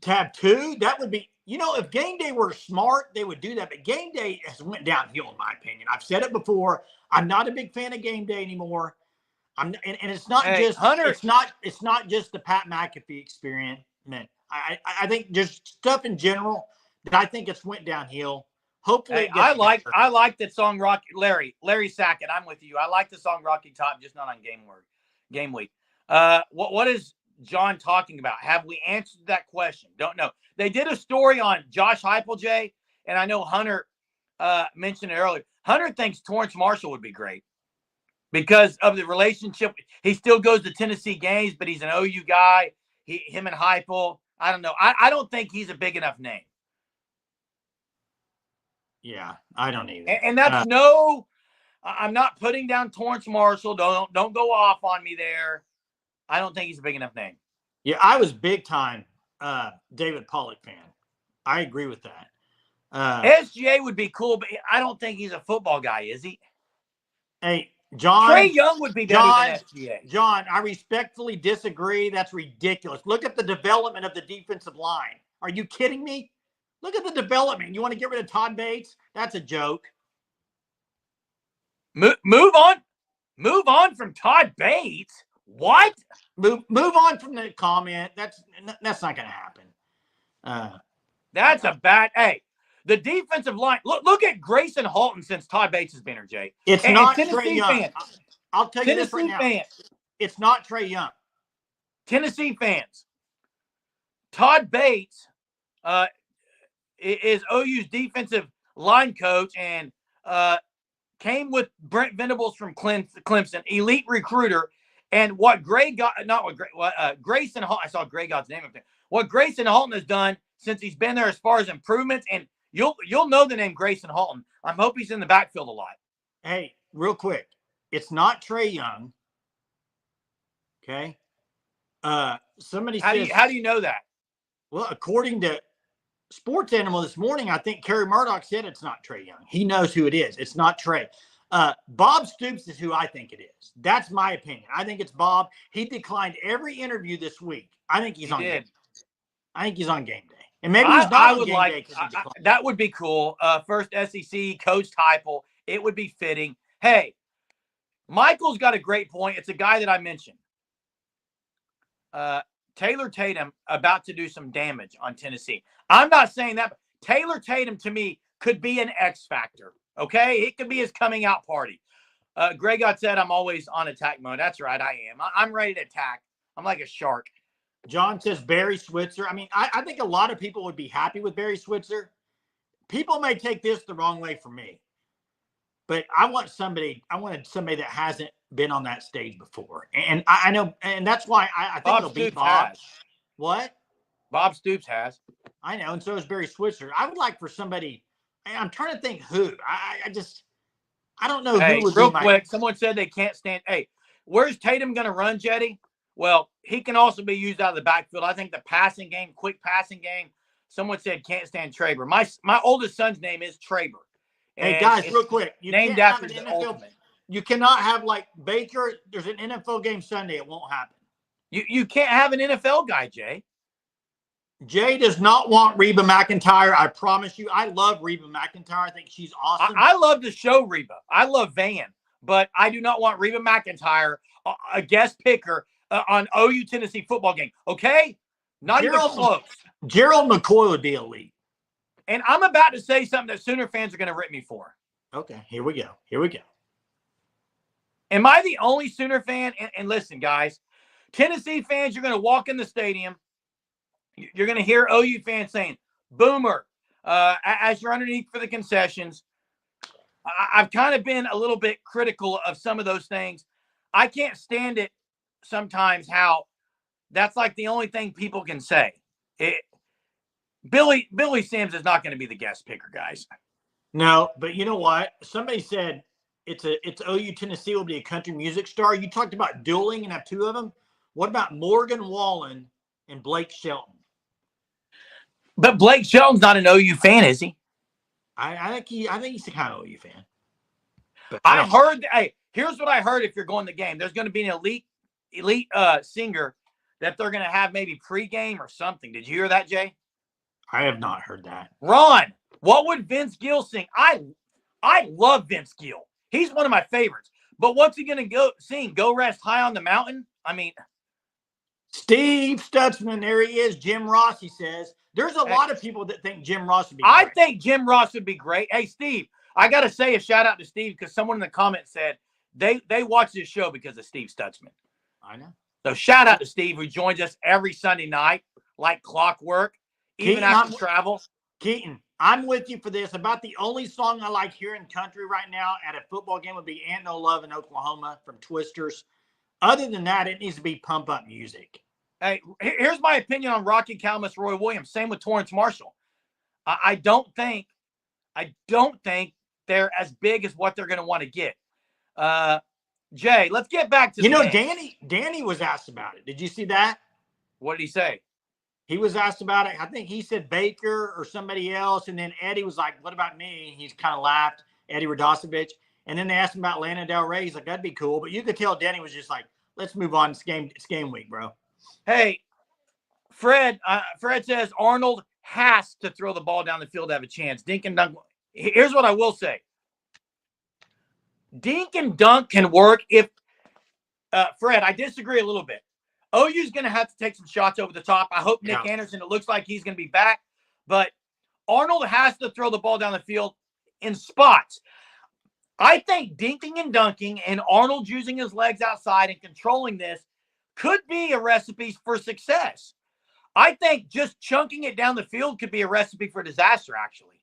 Speaker 1: To have 2, that would be, if game day were smart, they would do that. But game day has went downhill, in my opinion. I've said it before. I'm not a big fan of game day anymore. And it's not just Hunter. It's not just the Pat McAfee experience. I think just stuff in general that I think it's went downhill. Hopefully,
Speaker 2: I like that song Rocky Larry Sackett. I'm with you. I like the song Rocky Top, just not on game week. What is John talking about? Have we answered that question? Don't know. They did a story on Josh Heupel, Jay, and I know Hunter mentioned it earlier. Hunter thinks Torrance Marshall would be great because of the relationship. He still goes to Tennessee games, but he's an OU guy. Him and Heupel. I don't know. I don't think he's a big enough name.
Speaker 1: Yeah, I don't either.
Speaker 2: And that's I'm not putting down Torrance Marshall. Don't go off on me there. I don't think he's a big enough name.
Speaker 1: Yeah, I was big time David Pollock fan. I agree with that.
Speaker 2: SGA would be cool, but I don't think he's a football guy, is he?
Speaker 1: Hey, John.
Speaker 2: Trey Young would be better than SGA.
Speaker 1: John, I respectfully disagree. That's ridiculous. Look at the development of the defensive line. Are you kidding me? Look at the development. You want to get rid of Todd Bates? That's a joke.
Speaker 2: Move on. Move on from Todd Bates. What?
Speaker 1: Move on from the comment. That's not going to happen.
Speaker 2: That's a bad. Hey, the defensive line. Look at Grayson Halton since Todd Bates has been here, Jay.
Speaker 1: It's not Trey Young. I'll tell you this right now. It's not Trey Young.
Speaker 2: Tennessee fans. Todd Bates is OU's defensive line coach and came with Brent Venables from Clemson, elite recruiter. And what Grayson Halton, I saw Gray God's name up there. What Grayson Halton has done since he's been there as far as improvements, and you'll know the name Grayson Halton. I hope he's in the backfield a lot.
Speaker 1: Hey, real quick, it's not Trey Young. Okay. Somebody says,
Speaker 2: how do you know that?
Speaker 1: Well, according to Sports Animal this morning, I think Kerry Murdoch said it's not Trey Young. He knows who it is. It's not Trey. Bob Stoops is who I think it is. That's my opinion. I think it's Bob. He declined every interview this week. I think he's on game day. I think he's on game day. And maybe he's not on game day.
Speaker 2: That would be cool. First SEC, Coach Heupel. It would be fitting. Hey, Michael's got a great point. It's a guy that I mentioned. Taylor Tatum about to do some damage on Tennessee. I'm not saying that, but Taylor Tatum to me could be an X factor. Okay, it could be his coming out party. Greg got said I'm always on attack mode. That's right, I am. I'm ready to attack. I'm like a shark.
Speaker 1: John says Barry Switzer. I mean, I think a lot of people would be happy with Barry Switzer. People may take this the wrong way for me, but I wanted somebody that hasn't been on that stage before, and I know, and that's why I think it'll be Bob. What?
Speaker 2: Bob Stoops has.
Speaker 1: I know, and so is Barry Switzer. I would like for somebody. I'm trying to think who. I don't know who would
Speaker 2: real quick. Someone said they can't stand. Hey, where's Tatum going to run, Jetty? Well, he can also be used out of the backfield. I think the passing game, quick passing game. Someone said can't stand Traber. My oldest son's name is Traber.
Speaker 1: Hey guys, real quick,
Speaker 2: named after the ultimate.
Speaker 1: You cannot have like Baker. There's an NFL game Sunday. It won't happen.
Speaker 2: You can't have an NFL guy, Jay.
Speaker 1: Jay does not want Reba McEntire. I promise you. I love Reba McEntire. I think she's awesome.
Speaker 2: I love the show Reba. I love Van, but I do not want Reba McEntire, a guest picker on OU Tennessee football game. Okay? Not even close.
Speaker 1: Gerald McCoy would be elite.
Speaker 2: And I'm about to say something that Sooner fans are going to rip me for.
Speaker 1: Okay, here we go.
Speaker 2: Am I the only Sooner fan? And listen, guys, Tennessee fans, you're going to walk in the stadium. You're going to hear OU fans saying, Boomer, as you're underneath for the concessions. I've kind of been a little bit critical of some of those things. I can't stand it sometimes how that's like the only thing people can say. Billy Sims is not going to be the guest picker, guys.
Speaker 1: No, but you know what? Somebody said it's OU Tennessee will be a country music star. You talked about dueling and have two of them. What about Morgan Wallen and Blake Shelton?
Speaker 2: But Blake Shelton's not an OU fan, is he?
Speaker 1: I think he's the kind of OU fan.
Speaker 2: But I heard. Hey, here's what I heard. If you're going to the game, there's going to be an elite singer that they're going to have maybe pregame or something. Did you hear that, Jay?
Speaker 1: I have not heard that.
Speaker 2: Ron, what would Vince Gill sing? I love Vince Gill. He's one of my favorites. But what's he going to go sing? Go Rest High on the Mountain? I mean,
Speaker 1: Steve Stutzman, there he is. Jim Ross, he says. There's a lot of people that think Jim Ross would be great.
Speaker 2: I think Jim Ross would be great. Hey, Steve, I got to say a shout out to Steve because someone in the comments said they watch this show because of Steve Stutzman.
Speaker 1: I know.
Speaker 2: So shout out to Steve who joins us every Sunday night like clockwork, even after travel.
Speaker 1: Keaton, I'm with you for this. About the only song I like hearing country right now at a football game would be Ain't No Love in Oklahoma from Twisters. Other than that, it needs to be pump up music.
Speaker 2: Hey, here's my opinion on Rocky Calmus, Roy Williams. Same with Torrance Marshall. I don't think they're as big as what they're going to want to get. Jay, let's get back to
Speaker 1: Danny was asked about it. Did you see that?
Speaker 2: What did he say?
Speaker 1: He was asked about it. I think he said Baker or somebody else. And then Eddie was like, what about me? He's kind of laughed, Eddie Radosevich. And then they asked him about Lana Del Rey. He's like, that'd be cool. But you could tell Danny was just like, let's move on. It's game week, bro.
Speaker 2: Hey, Fred says Arnold has to throw the ball down the field to have a chance. Dink and dunk. Here's what I will say. Dink and dunk can work if Fred, I disagree a little bit. OU's going to have to take some shots over the top. I hope Nick Anderson, it looks like he's going to be back. But Arnold has to throw the ball down the field in spots. I think dinking and dunking and Arnold using his legs outside and controlling this could be a recipe for success. I think just chunking it down the field could be a recipe for disaster, actually.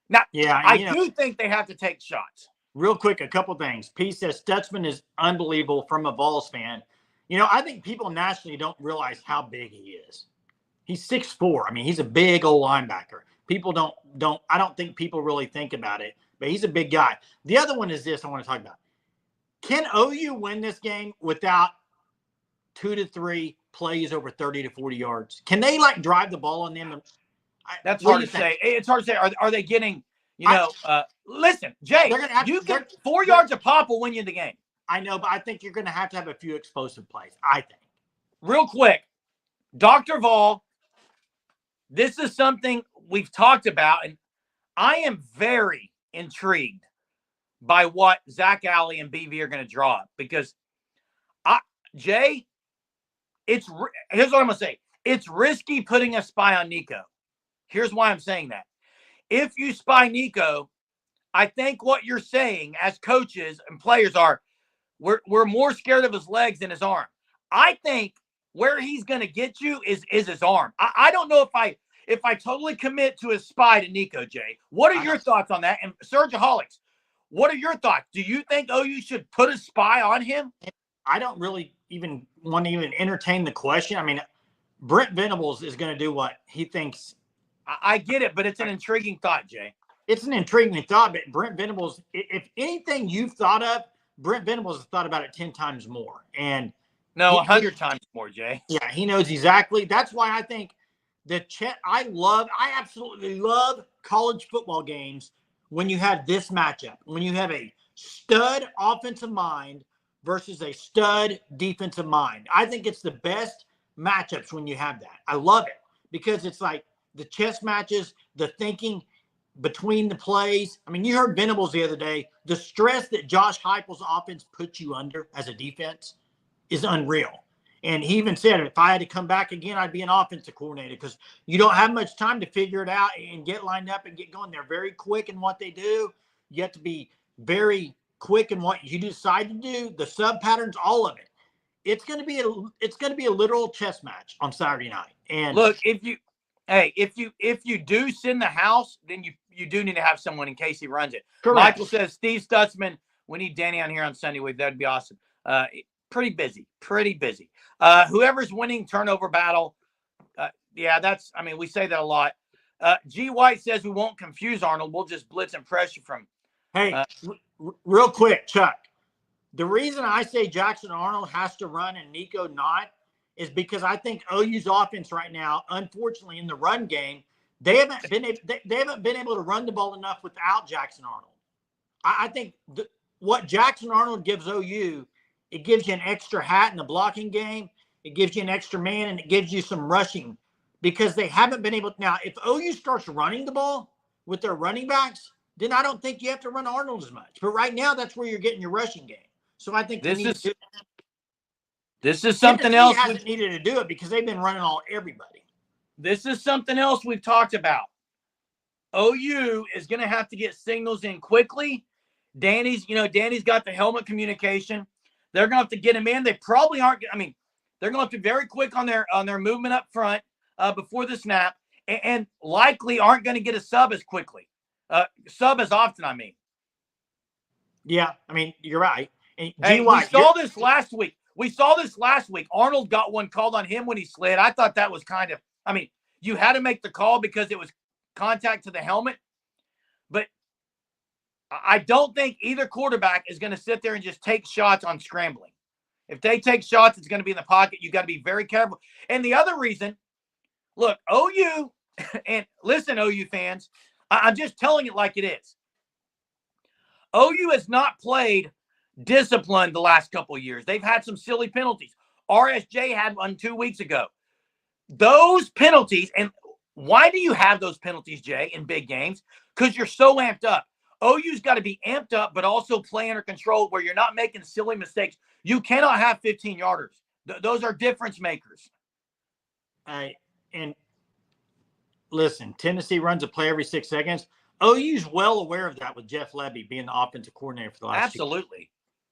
Speaker 2: Now, I do think they have to take shots.
Speaker 1: Real quick, a couple things. P says Stutzman is unbelievable from a Vols fan. I think people nationally don't realize how big he is. He's 6'4". I mean, he's a big old linebacker. People I don't think people really think about it, but he's a big guy. The other one is this I want to talk about. Can OU win this game without 2 to 3 plays over 30 to 40 yards? Can they drive the ball on them?
Speaker 2: That's hard to say. It's hard to say. Are they getting, listen, Jay, you get 4 yards a pop will win you the game.
Speaker 1: I know, but I think you're going to have a few explosive plays, I think.
Speaker 2: Real quick, Dr. Vol, this is something we've talked about, and I am very intrigued by what Zach Alley and BV are going to draw up because, Jay, here's what I'm going to say. It's risky putting a spy on Nico. Here's why I'm saying that. If you spy Nico, I think what you're saying as coaches and players are, we're more scared of his legs than his arm. I think where he's going to get you is his arm. I don't know if I totally commit to a spy to Nico, Jay. What are your thoughts on that? And Surgeaholics, what are your thoughts? Do you think OU should put a spy on him?
Speaker 1: I don't really even want to entertain the question. I mean, Brent Venables is going to do what he thinks.
Speaker 2: I get it, but it's an intriguing thought, Jay.
Speaker 1: It's an intriguing thought, but Brent Venables, if anything you've thought of, Brent Venables has thought about it 10 times more. And
Speaker 2: 100 times more, Jay.
Speaker 1: Yeah, he knows exactly. That's why I think I absolutely love college football games when you have this matchup, when you have a stud offensive mind versus a stud defensive mind. I think it's the best matchups when you have that. I love it because it's like the chess matches, the thinking between the plays. I mean, you heard Venables the other day. The stress that Josh Heupel's offense puts you under as a defense is unreal. And he even said, if I had to come back again, I'd be an offensive coordinator because you don't have much time to figure it out and get lined up and get going. They're very quick in what they do. You have to be very quick in what you decide to do, the sub patterns, all of it. It's going to be a literal chess match on Saturday night. And
Speaker 2: look, if you do send the house, then you do need to have someone in case he runs it.
Speaker 1: correct.
Speaker 2: Michael says, Steve Stutzman, we need Danny on here on Sunday week. That'd be awesome. Pretty busy. Whoever's winning turnover battle. We say that a lot. G. White says we won't confuse Arnold. We'll just blitz and pressure from.
Speaker 1: Hey, real quick, Chuck. The reason I say Jackson Arnold has to run and Nico not is because I think OU's offense right now, unfortunately, in the run game, they haven't been able to run the ball enough without Jackson Arnold. I think what Jackson Arnold gives OU, it gives you an extra hat in the blocking game. It gives you an extra man, and it gives you some rushing because they haven't been able to. Now, if OU starts running the ball with their running backs, then I don't think you have to run Arnold as much. But right now, that's where you're getting your rushing game. So I think
Speaker 2: this is something
Speaker 1: Tennessee
Speaker 2: else.
Speaker 1: Hasn't needed to do it because they've been running everybody.
Speaker 2: This is something else we've talked about. OU is going to have to get signals in quickly. Danny's got the helmet communication. They're going to have to get him in. They probably aren't. I mean, they're going to have to be very quick on their movement up front before the snap, and likely aren't going to get a sub as quickly. Sub as often, I mean.
Speaker 1: Yeah, I mean, you're right. And
Speaker 2: hey, we saw this last week. Arnold got one called on him when he slid. I thought that was kind of, I mean, you had to make the call because it was contact to the helmet. But I don't think either quarterback is going to sit there and just take shots on scrambling. If they take shots, it's going to be in the pocket. You got to be very careful. And the other reason, look, OU, and listen, OU fans, I'm just telling it like it is. OU has not played disciplined the last couple of years. They've had some silly penalties. RSJ had one 2 weeks ago. Those penalties, and why do you have those penalties, Jay, in big games? Because you're so amped up. OU's got to be amped up, but also play under control where you're not making silly mistakes. You cannot have 15-yarders. Those are difference makers.
Speaker 1: And listen, Tennessee runs a play every 6 seconds. OU's well aware of that with Jeff Levy being the offensive coordinator for the last
Speaker 2: Absolutely.
Speaker 1: 2 years.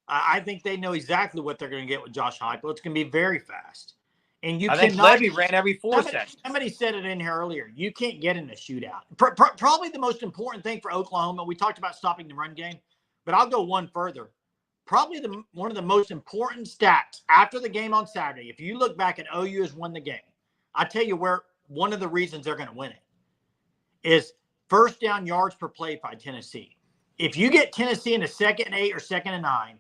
Speaker 1: I think they know exactly what they're going to get with Josh Heupel. It's going to be very fast. And I think
Speaker 2: Levy ran every 4 seconds.
Speaker 1: Somebody said it in here earlier. You can't get in a shootout. Probably the most important thing for Oklahoma, we talked about stopping the run game, but I'll go one further. Probably one of the most important stats after the game on Saturday, if you look back at OU has won the game, I tell you where one of the reasons they're going to win it is first down yards per play by Tennessee. If you get Tennessee in a 2nd and 8 or 2nd and 9,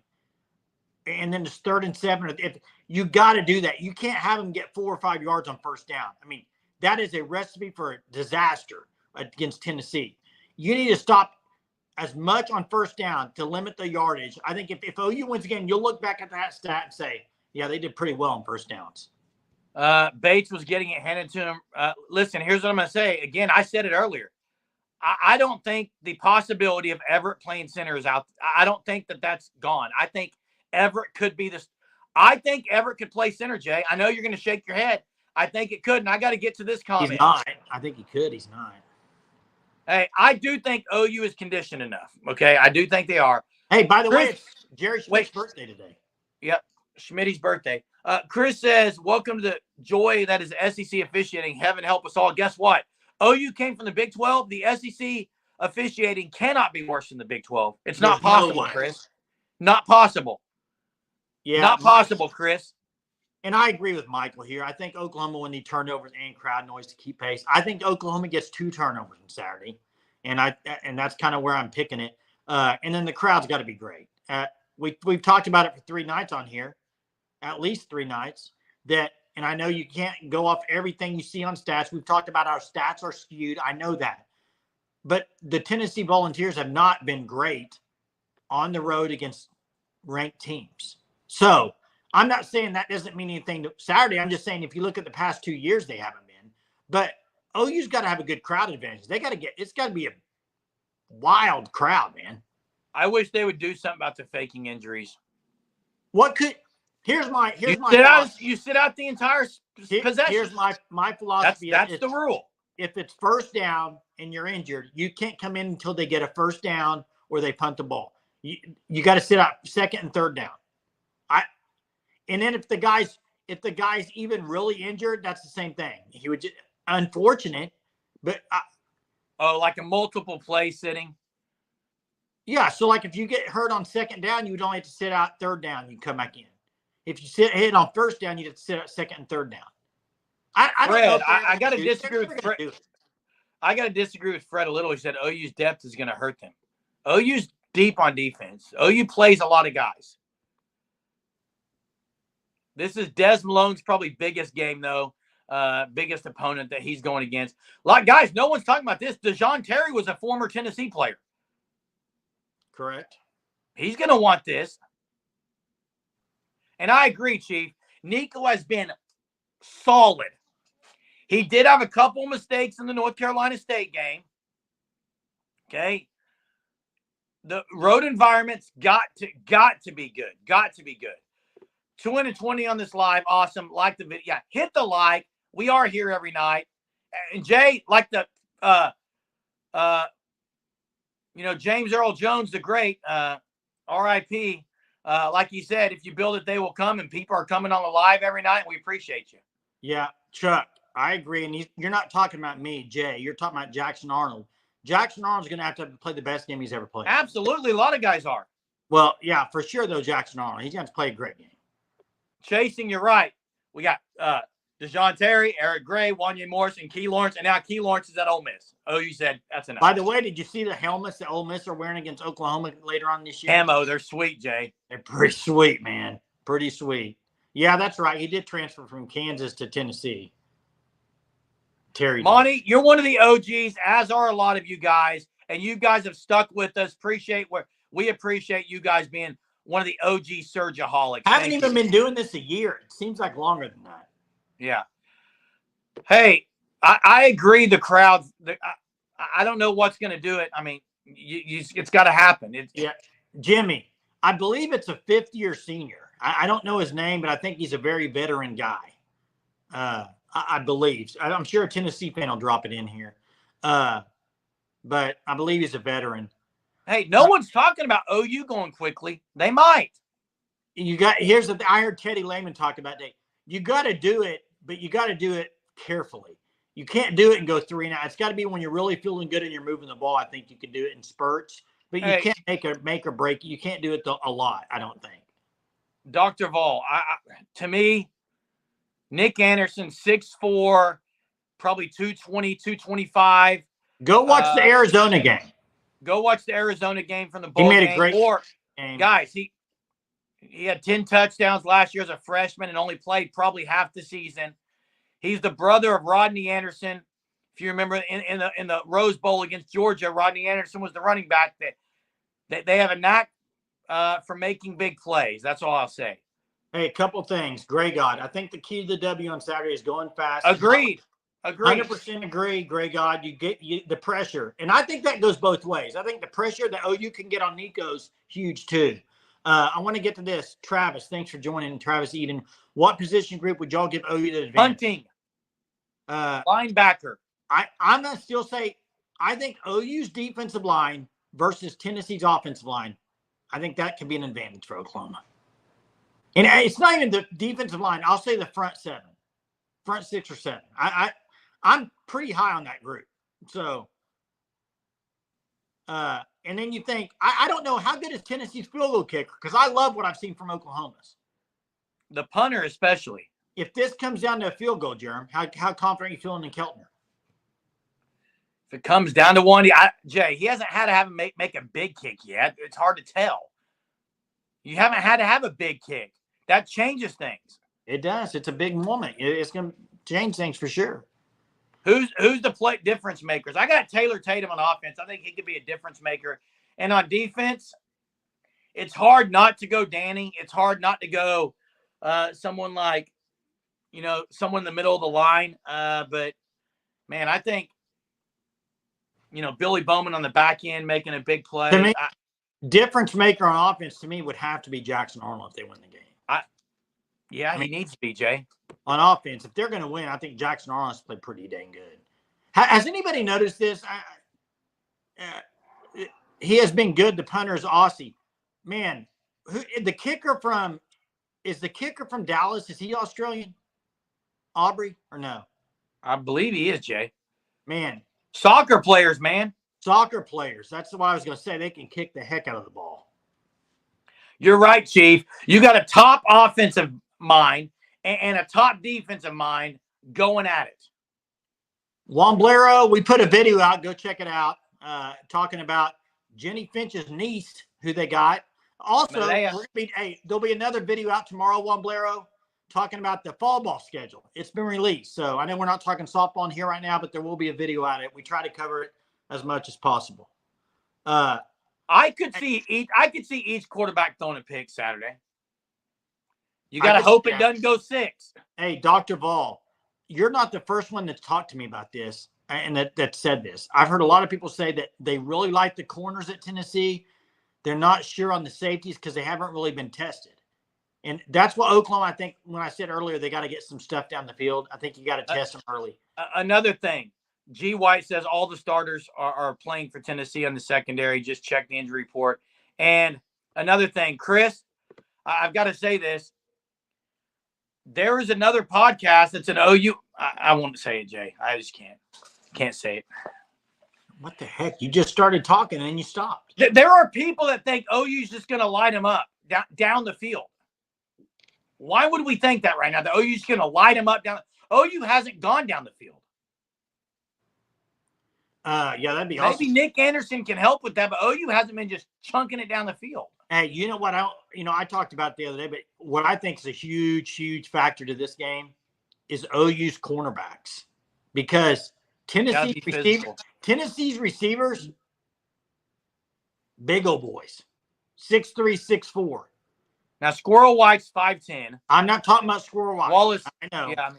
Speaker 1: and then it's 3rd and 7, if you got to do that. You can't have them get 4 or 5 yards on first down. I mean, that is a recipe for a disaster against Tennessee. You need to stop as much on first down to limit the yardage. I think if OU wins again, you'll look back at that stat and say, yeah, they did pretty well on first downs.
Speaker 2: Bates was getting it handed to him. Listen, here's what I'm going to say. Again, I said it earlier. I don't think the possibility of Everett playing center is out. I don't think that's gone. I think Everett could be this. I think Everett could play center, Jay. I know you're going to shake your head. I think it could, and I got to get to this comment.
Speaker 1: He's not. I think he could. He's not.
Speaker 2: Hey, I do think OU is conditioned enough. Okay, I do think they are.
Speaker 1: Hey, by the way, it's Jerry Schmidt's birthday today.
Speaker 2: Yep, Schmidt's birthday. Chris says, welcome to the joy that is SEC officiating. Heaven help us all. Guess what? OU came from the Big 12. The SEC officiating cannot be worse than the Big 12. It's not possible, Chris. Not possible.
Speaker 1: Yeah,
Speaker 2: not possible, Chris.
Speaker 1: And I agree with Michael here. I think Oklahoma will need turnovers and crowd noise to keep pace. I think Oklahoma gets 2 turnovers on Saturday, and that's kind of where I'm picking it. And then the crowd's got to be great. We've talked about it for 3 nights on here, at least 3 nights. And I know you can't go off everything you see on stats. We've talked about our stats are skewed. I know that, but the Tennessee Volunteers have not been great on the road against ranked teams. So I'm not saying that doesn't mean anything to Saturday. I'm just saying if you look at the past 2 years, they haven't been. But OU's got to have a good crowd advantage. It's got to be a wild crowd, man.
Speaker 2: I wish they would do something about the faking injuries.
Speaker 1: Here's my
Speaker 2: you sit out the entire possession.
Speaker 1: Here's my philosophy.
Speaker 2: That's the rule.
Speaker 1: If it's first down and you're injured, you can't come in until they get a first down or they punt the ball. You got to sit out second and third down. And then if the guy's even really injured, that's the same thing. He would just unfortunate, but
Speaker 2: like a multiple play sitting.
Speaker 1: Yeah, so like if you get hurt on second down, you would only have to sit out third down. You come back in. If you hit on first down, you have to sit out second and third down. I don't know.
Speaker 2: I got to disagree with Fred. I got to disagree with Fred a little. He said OU's depth is going to hurt them. OU's deep on defense. OU plays a lot of guys. This is Des Malone's probably biggest game, though. Biggest opponent that he's going against. Guys, no one's talking about this. DeJoun Terry was a former Tennessee player.
Speaker 1: Correct.
Speaker 2: He's going to want this. And I agree, Chief. Nico has been solid. He did have a couple mistakes in the North Carolina State game. Okay. The road environment's got to be good. Got to be good. 220 on this live. Awesome. Like the video. Yeah, hit the like. We are here every night. And Jay, like the James Earl Jones, the great, RIP. Like he said, if you build it, they will come, and people are coming on the live every night, and we appreciate you.
Speaker 1: Yeah, Chuck, I agree. And you're not talking about me, Jay. You're talking about Jackson Arnold. Jackson Arnold's going to have to play the best game he's ever played.
Speaker 2: Absolutely. A lot of guys are.
Speaker 1: Well, yeah, for sure, though, Jackson Arnold. He's going to play a great game.
Speaker 2: Chasing, you're right. We got DeJoun Terry, Eric Gray, Wanya Morris, and Key Lawrence. And now Key Lawrence is at Ole Miss. Oh, you said that's enough.
Speaker 1: By the way, did you see the helmets that Ole Miss are wearing against Oklahoma later on this year?
Speaker 2: Camo, they're sweet, Jay.
Speaker 1: They're pretty sweet, man. Pretty sweet. Yeah, that's right. He did transfer from Kansas to Tennessee. Terry.
Speaker 2: Monty, you're one of the OGs, as are a lot of you guys. And you guys have stuck with us. We appreciate you guys being one of the OG Surgeaholics.
Speaker 1: Haven't even been doing this a year. It seems like longer than that.
Speaker 2: Yeah. Hey, I agree. The crowd. I don't know what's going to do it. I mean, it's got to happen.
Speaker 1: Yeah, Jimmy. I believe it's a fifth-year senior. I don't know his name, but I think he's a very veteran guy. I believe. I'm sure a Tennessee fan will drop it in here. But I believe he's a veteran.
Speaker 2: Hey, no one's talking about OU going quickly. They might.
Speaker 1: I heard Teddy Lehman talk about that. You got to do it, but you got to do it carefully. You can't do it and go 3 and out. It's got to be when you're really feeling good and you're moving the ball. I think you can do it in spurts, but you can't make or break. You can't do it a lot, I don't think.
Speaker 2: Dr. Vol, to me, Nick Anderson, 6'4", probably 220, 225.
Speaker 1: Go watch the Arizona game.
Speaker 2: Go watch the Arizona game from the bowl
Speaker 1: game. He made
Speaker 2: game.
Speaker 1: a great
Speaker 2: game. Guys, he had 10 touchdowns last year as a freshman and only played probably half the season. He's the brother of Rodney Anderson. If you remember in the Rose Bowl against Georgia, Rodney Anderson was the running back. That they have a knack for making big plays. That's all I'll say.
Speaker 1: Hey, a couple things. Gray God, I think the key to the W on Saturday is going fast.
Speaker 2: Agreed.
Speaker 1: 100% agree, Gray God. You get the pressure. And I think that goes both ways. I think the pressure that OU can get on Nico's huge too. I want to get to this. Travis, thanks for joining. Travis Eden. What position group would y'all give OU the advantage?
Speaker 2: Hunting. Linebacker.
Speaker 1: I'm going to still say I think OU's defensive line versus Tennessee's offensive line, I think that could be an advantage for Oklahoma. And it's not even the defensive line. I'll say the front 6 or 7. I'm pretty high on that group. So, and then you think, I don't know, how good is Tennessee's field goal kicker? Because I love what I've seen from Oklahoma's.
Speaker 2: The punter especially.
Speaker 1: If this comes down to a field goal, Jerem, how confident are you feeling in Keltner?
Speaker 2: If it comes down to one, Jay, he hasn't had to have him make a big kick yet. It's hard to tell. You haven't had to have a big kick. That changes things.
Speaker 1: It does. It's a big moment. It's going to change things for sure.
Speaker 2: Who's the play difference makers? I got Taylor Tatum on offense. I think he could be a difference maker. And on defense, it's hard not to go Danny. It's hard not to go someone like, someone in the middle of the line. But, man, I think, Billy Bowman on the back end making a big play.
Speaker 1: To me, difference maker on offense to me would have to be Jackson Arnold if they win the game.
Speaker 2: He needs to be, Jay.
Speaker 1: On offense, if they're going to win, I think Jackson Arnold's played pretty dang good. Has anybody noticed this? He has been good. The punter is Aussie. man, the kicker from Dallas? Is he Australian? Aubrey or no?
Speaker 2: I believe he is, Jay.
Speaker 1: Man,
Speaker 2: Soccer players, man.
Speaker 1: soccer players. That's what I was going to say. They can kick the heck out of the ball.
Speaker 2: You're right, Chief. You got a top offensive mind and a top defensive mind going at it.
Speaker 1: Wamblero, we put a video out. Go check it out. Talking about Jenny Finch's niece, who they got. Also, there'll be another video out tomorrow, Wamblero, talking about the fall ball schedule. It's been released. So I know we're not talking softball in here right now, but there will be a video on it. We try to cover it as much as possible.
Speaker 2: I could see each quarterback throwing a pick Saturday. You got to hope it doesn't go 6.
Speaker 1: Hey, Dr. Vol, you're not the first one that's talked to me about this and that said this. I've heard a lot of people say that they really like the corners at Tennessee. They're not sure on the safeties because they haven't really been tested. And that's what Oklahoma, I think, when I said earlier, they got to get some stuff down the field. I think you got to test them early.
Speaker 2: Another thing, G. White says all the starters are playing for Tennessee on the secondary. Just check the injury report. And another thing, Chris, I've got to say this. There is another podcast that's an OU. I won't say it, Jay. I just can't say it.
Speaker 1: What the heck? You just started talking and then you stopped.
Speaker 2: There are people that think OU's just going to light them up down the field. Why would we think that right now? The OU's going to light them up down. OU hasn't gone down the field.
Speaker 1: Yeah, that'd be awesome.
Speaker 2: Maybe Nick Anderson can help with that, but OU hasn't been just chunking it down the field.
Speaker 1: Hey, you know what? I talked about it the other day, but what I think is a huge factor to this game is OU's cornerbacks, because Tennessee's receivers, big old boys, 6'3", 6'4".
Speaker 2: Now, Squirrel White's 5'10".
Speaker 1: I'm not talking about Squirrel White.
Speaker 2: Wallace,
Speaker 1: I know.
Speaker 2: Yeah,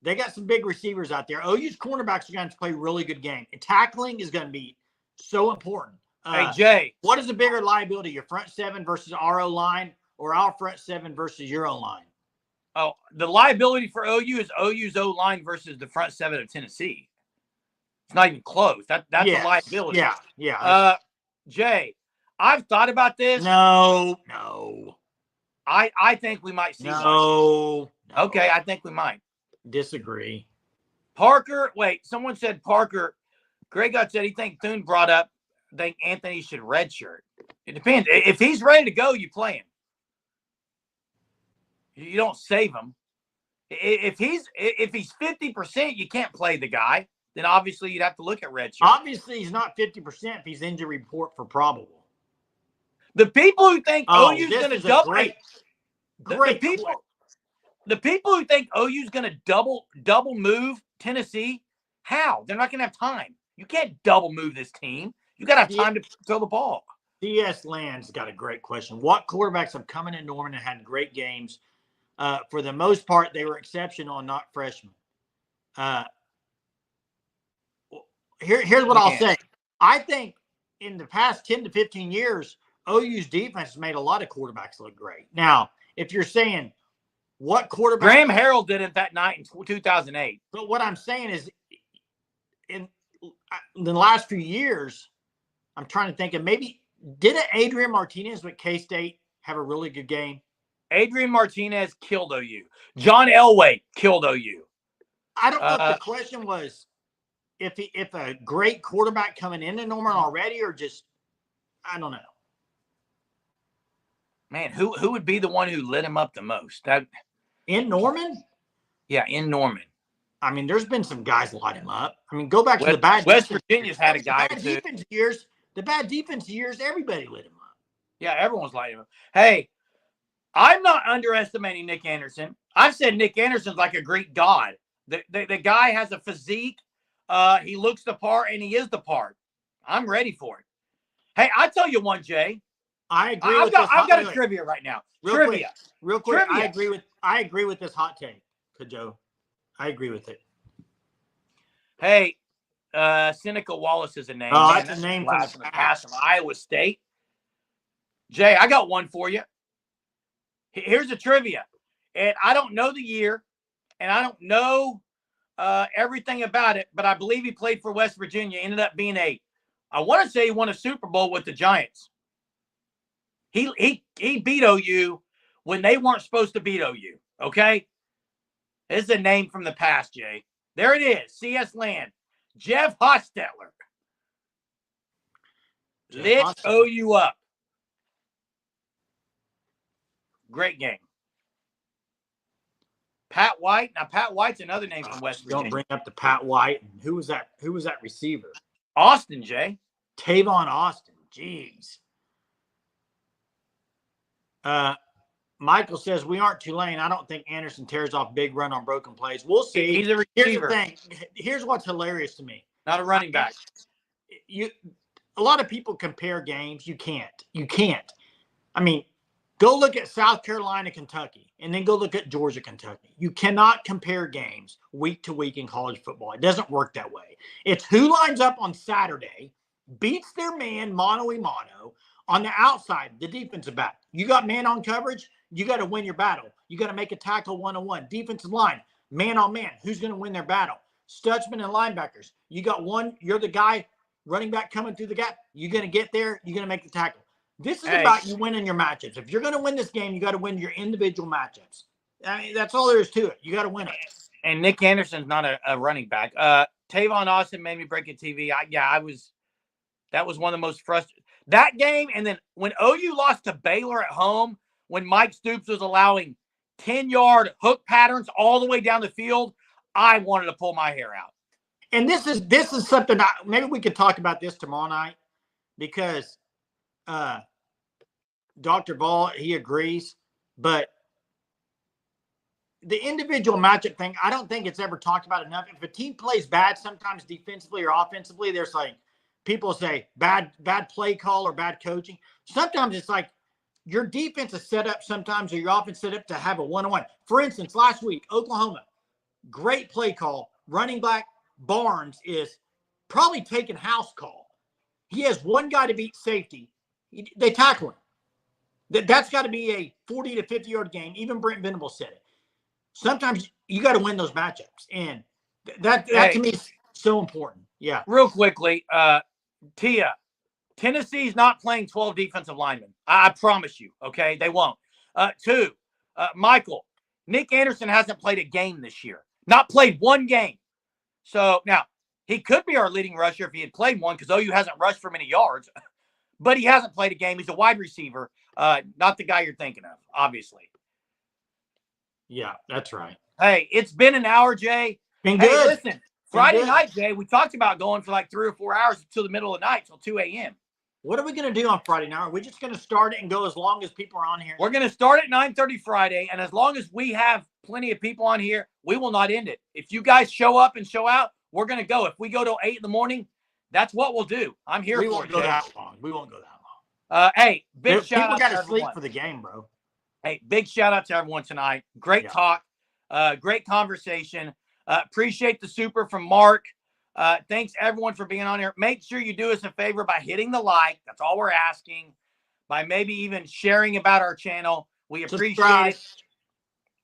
Speaker 1: they got some big receivers out there. OU's cornerbacks are going to play a really good game. And tackling is going to be so important.
Speaker 2: Hey, Jay.
Speaker 1: What is a bigger liability, your front seven versus our O-line, or our front seven versus your O-line?
Speaker 2: Oh, the liability for OU is OU's O-line versus the front seven of Tennessee. It's not even close. That's a liability.
Speaker 1: Yeah.
Speaker 2: Jay, I've thought about this.
Speaker 1: No.
Speaker 2: I think we might see
Speaker 1: one.
Speaker 2: Okay, I think we might.
Speaker 1: Disagree.
Speaker 2: Parker, wait, someone said Parker. Greg Gott said he thinks Thune brought up, think Anthony should redshirt. It depends. If he's ready to go, you play him. You don't save him. If he's 50%, you can't play the guy. Then obviously you'd have to look at redshirt.
Speaker 1: Obviously he's not 50% if he's injury report for probable.
Speaker 2: The people who think OU's going to double the people who think OU's going to double move Tennessee, how? They're not going to have time. You can't double move this team. You got to have time to throw the ball.
Speaker 1: CS Land's got a great question. What quarterbacks have come in at Norman and had great games? For the most part, they were exceptional and not freshmen. Here's what I'll say. I think in the past 10 to 15 years, OU's defense has made a lot of quarterbacks look great. Now, if you're saying what quarterback,
Speaker 2: Graham Harrell did it that night in 2008.
Speaker 1: But what I'm saying is, in the last few years, I'm trying to think of maybe didn't Adrian Martinez with K-State have a really good game?
Speaker 2: Adrian Martinez killed OU. John Elway killed OU.
Speaker 1: I don't know if the question was if a great quarterback coming into Norman already, or just I don't know.
Speaker 2: Man, who would be the one who lit him up the most?
Speaker 1: In Norman?
Speaker 2: Yeah, in Norman.
Speaker 1: I mean, there's been some guys light him up. I mean, go back to the bad
Speaker 2: West Virginia's had a guy
Speaker 1: or two. The bad defense years, everybody lit him up.
Speaker 2: Yeah, everyone's lighting him up. Hey, I'm not underestimating Nick Anderson. I've said Nick Anderson's like a Greek god. The guy has a physique. He looks the part, and he is the part. I'm ready for it. Hey, I tell you one, Jay.
Speaker 1: I agree.
Speaker 2: I've got a trivia right now.
Speaker 1: Real quick. Trivia. I agree with this hot take, Joe. I agree with it.
Speaker 2: Hey, Seneca Wallace is a name.
Speaker 1: Oh, that's a name from
Speaker 2: the past from Iowa State. Jay, I got one for you. Here's a trivia, and I don't know the year, and I don't know everything about it, but I believe he played for West Virginia. Ended up being I want to say he won a Super Bowl with the Giants. He beat OU when they weren't supposed to beat OU. Okay, this is a name from the past, Jay. There it is. CS Land, Jeff Hostetler. Lit OU up. Great game. Pat White. Now, Pat White's another name from West Virginia.
Speaker 1: Don't bring up the Pat White. Who was that? Who was that receiver?
Speaker 2: Austin, Jay.
Speaker 1: Tavon Austin. Jeez. Michael says, we aren't Tulane. I don't think Anderson tears off big run on broken plays. We'll see.
Speaker 2: He's a receiver.
Speaker 1: Here's the thing. Here's what's hilarious to me.
Speaker 2: Not a running back.
Speaker 1: A lot of people compare games. You can't. I mean, go look at South Carolina, Kentucky, and then go look at Georgia, Kentucky. You cannot compare games week to week in college football. It doesn't work that way. It's who lines up on Saturday, beats their man mano-a-mano on the outside, the defensive back. You got man on coverage, you got to win your battle. You got to make a tackle one-on-one. Defensive line, man on man. Who's going to win their battle? Stutzman and linebackers. You got one, you're the guy running back coming through the gap. You're going to get there, you're going to make the tackle. This is about you winning your matchups. If you're going to win this game, you got to win your individual matchups. I mean, that's all there is to it. You got to win it.
Speaker 2: And Nick Anderson's not a running back. Tavon Austin made me break a TV. That was one of the most frustrating. That game, and then when OU lost to Baylor at home, when Mike Stoops was allowing 10-yard hook patterns all the way down the field, I wanted to pull my hair out.
Speaker 1: And this is something maybe we could talk about this tomorrow night, because Dr. Ball, he agrees, but the individual matchup thing, I don't think it's ever talked about enough. If a team plays bad, sometimes defensively or offensively, there's like people say bad play call or bad coaching. Sometimes it's like your defense is set up sometimes, or your offense set up to have a one-on-one. For instance, last week, Oklahoma, great play call. Running back Barnes is probably taking house call. He has one guy to beat safety. They tackle him. That's got to be a 40 to 50-yard game. Even Brent Venable said it. Sometimes you got to win those matchups, and that to me is so important. Yeah.
Speaker 2: Real quickly, Tia, Tennessee's not playing 12 defensive linemen. I promise you. Okay, they won't. Two, Michael, Nick Anderson hasn't played a game this year. Not played one game. So now he could be our leading rusher if he had played one, because OU hasn't rushed for many yards. But he hasn't played a game. He's a wide receiver, not the guy you're thinking of, obviously.
Speaker 1: Yeah, that's right.
Speaker 2: Hey, it's been an hour, Jay.
Speaker 1: Been good.
Speaker 2: Hey, listen, Friday night, Jay, we talked about going for like 3 or 4 hours until the middle of the night, till 2 a.m.
Speaker 1: What are we going to do on Friday night? Are we just going to start it and go as long as people are on here?
Speaker 2: We're going to start at 9:30 Friday, and as long as we have plenty of people on here, we will not end it. If you guys show up and show out, we're going to go. If we go till 8 in the morning, that's what we'll do. I'm here for it.
Speaker 1: We won't go that long.
Speaker 2: Hey, big shout out to everyone.
Speaker 1: People got to sleep for the game, bro.
Speaker 2: Hey, big shout out to everyone tonight. Great talk. Great conversation. Appreciate the super from Mark. Thanks everyone for being on here. Make sure you do us a favor by hitting the like. That's all we're asking. By maybe even sharing about our channel. We appreciate it.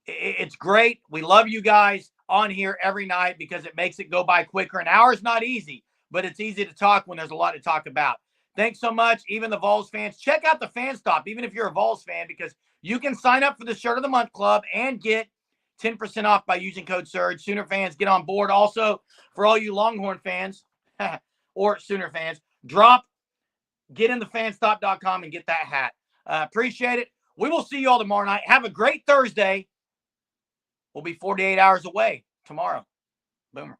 Speaker 2: It's great. We love you guys on here every night because it makes it go by quicker. An hour is not easy, but it's easy to talk when there's a lot to talk about. Thanks so much. Even the Vols fans, check out the Fan Stop, even if you're a Vols fan, because you can sign up for the Shirt of the Month Club and get 10% off by using code SURGE. Sooner fans, get on board. Also, for all you Longhorn fans or Sooner fans, get in the fanstop.com and get that hat. Appreciate it. We will see you all tomorrow night. Have a great Thursday. We'll be 48 hours away tomorrow. Boomer.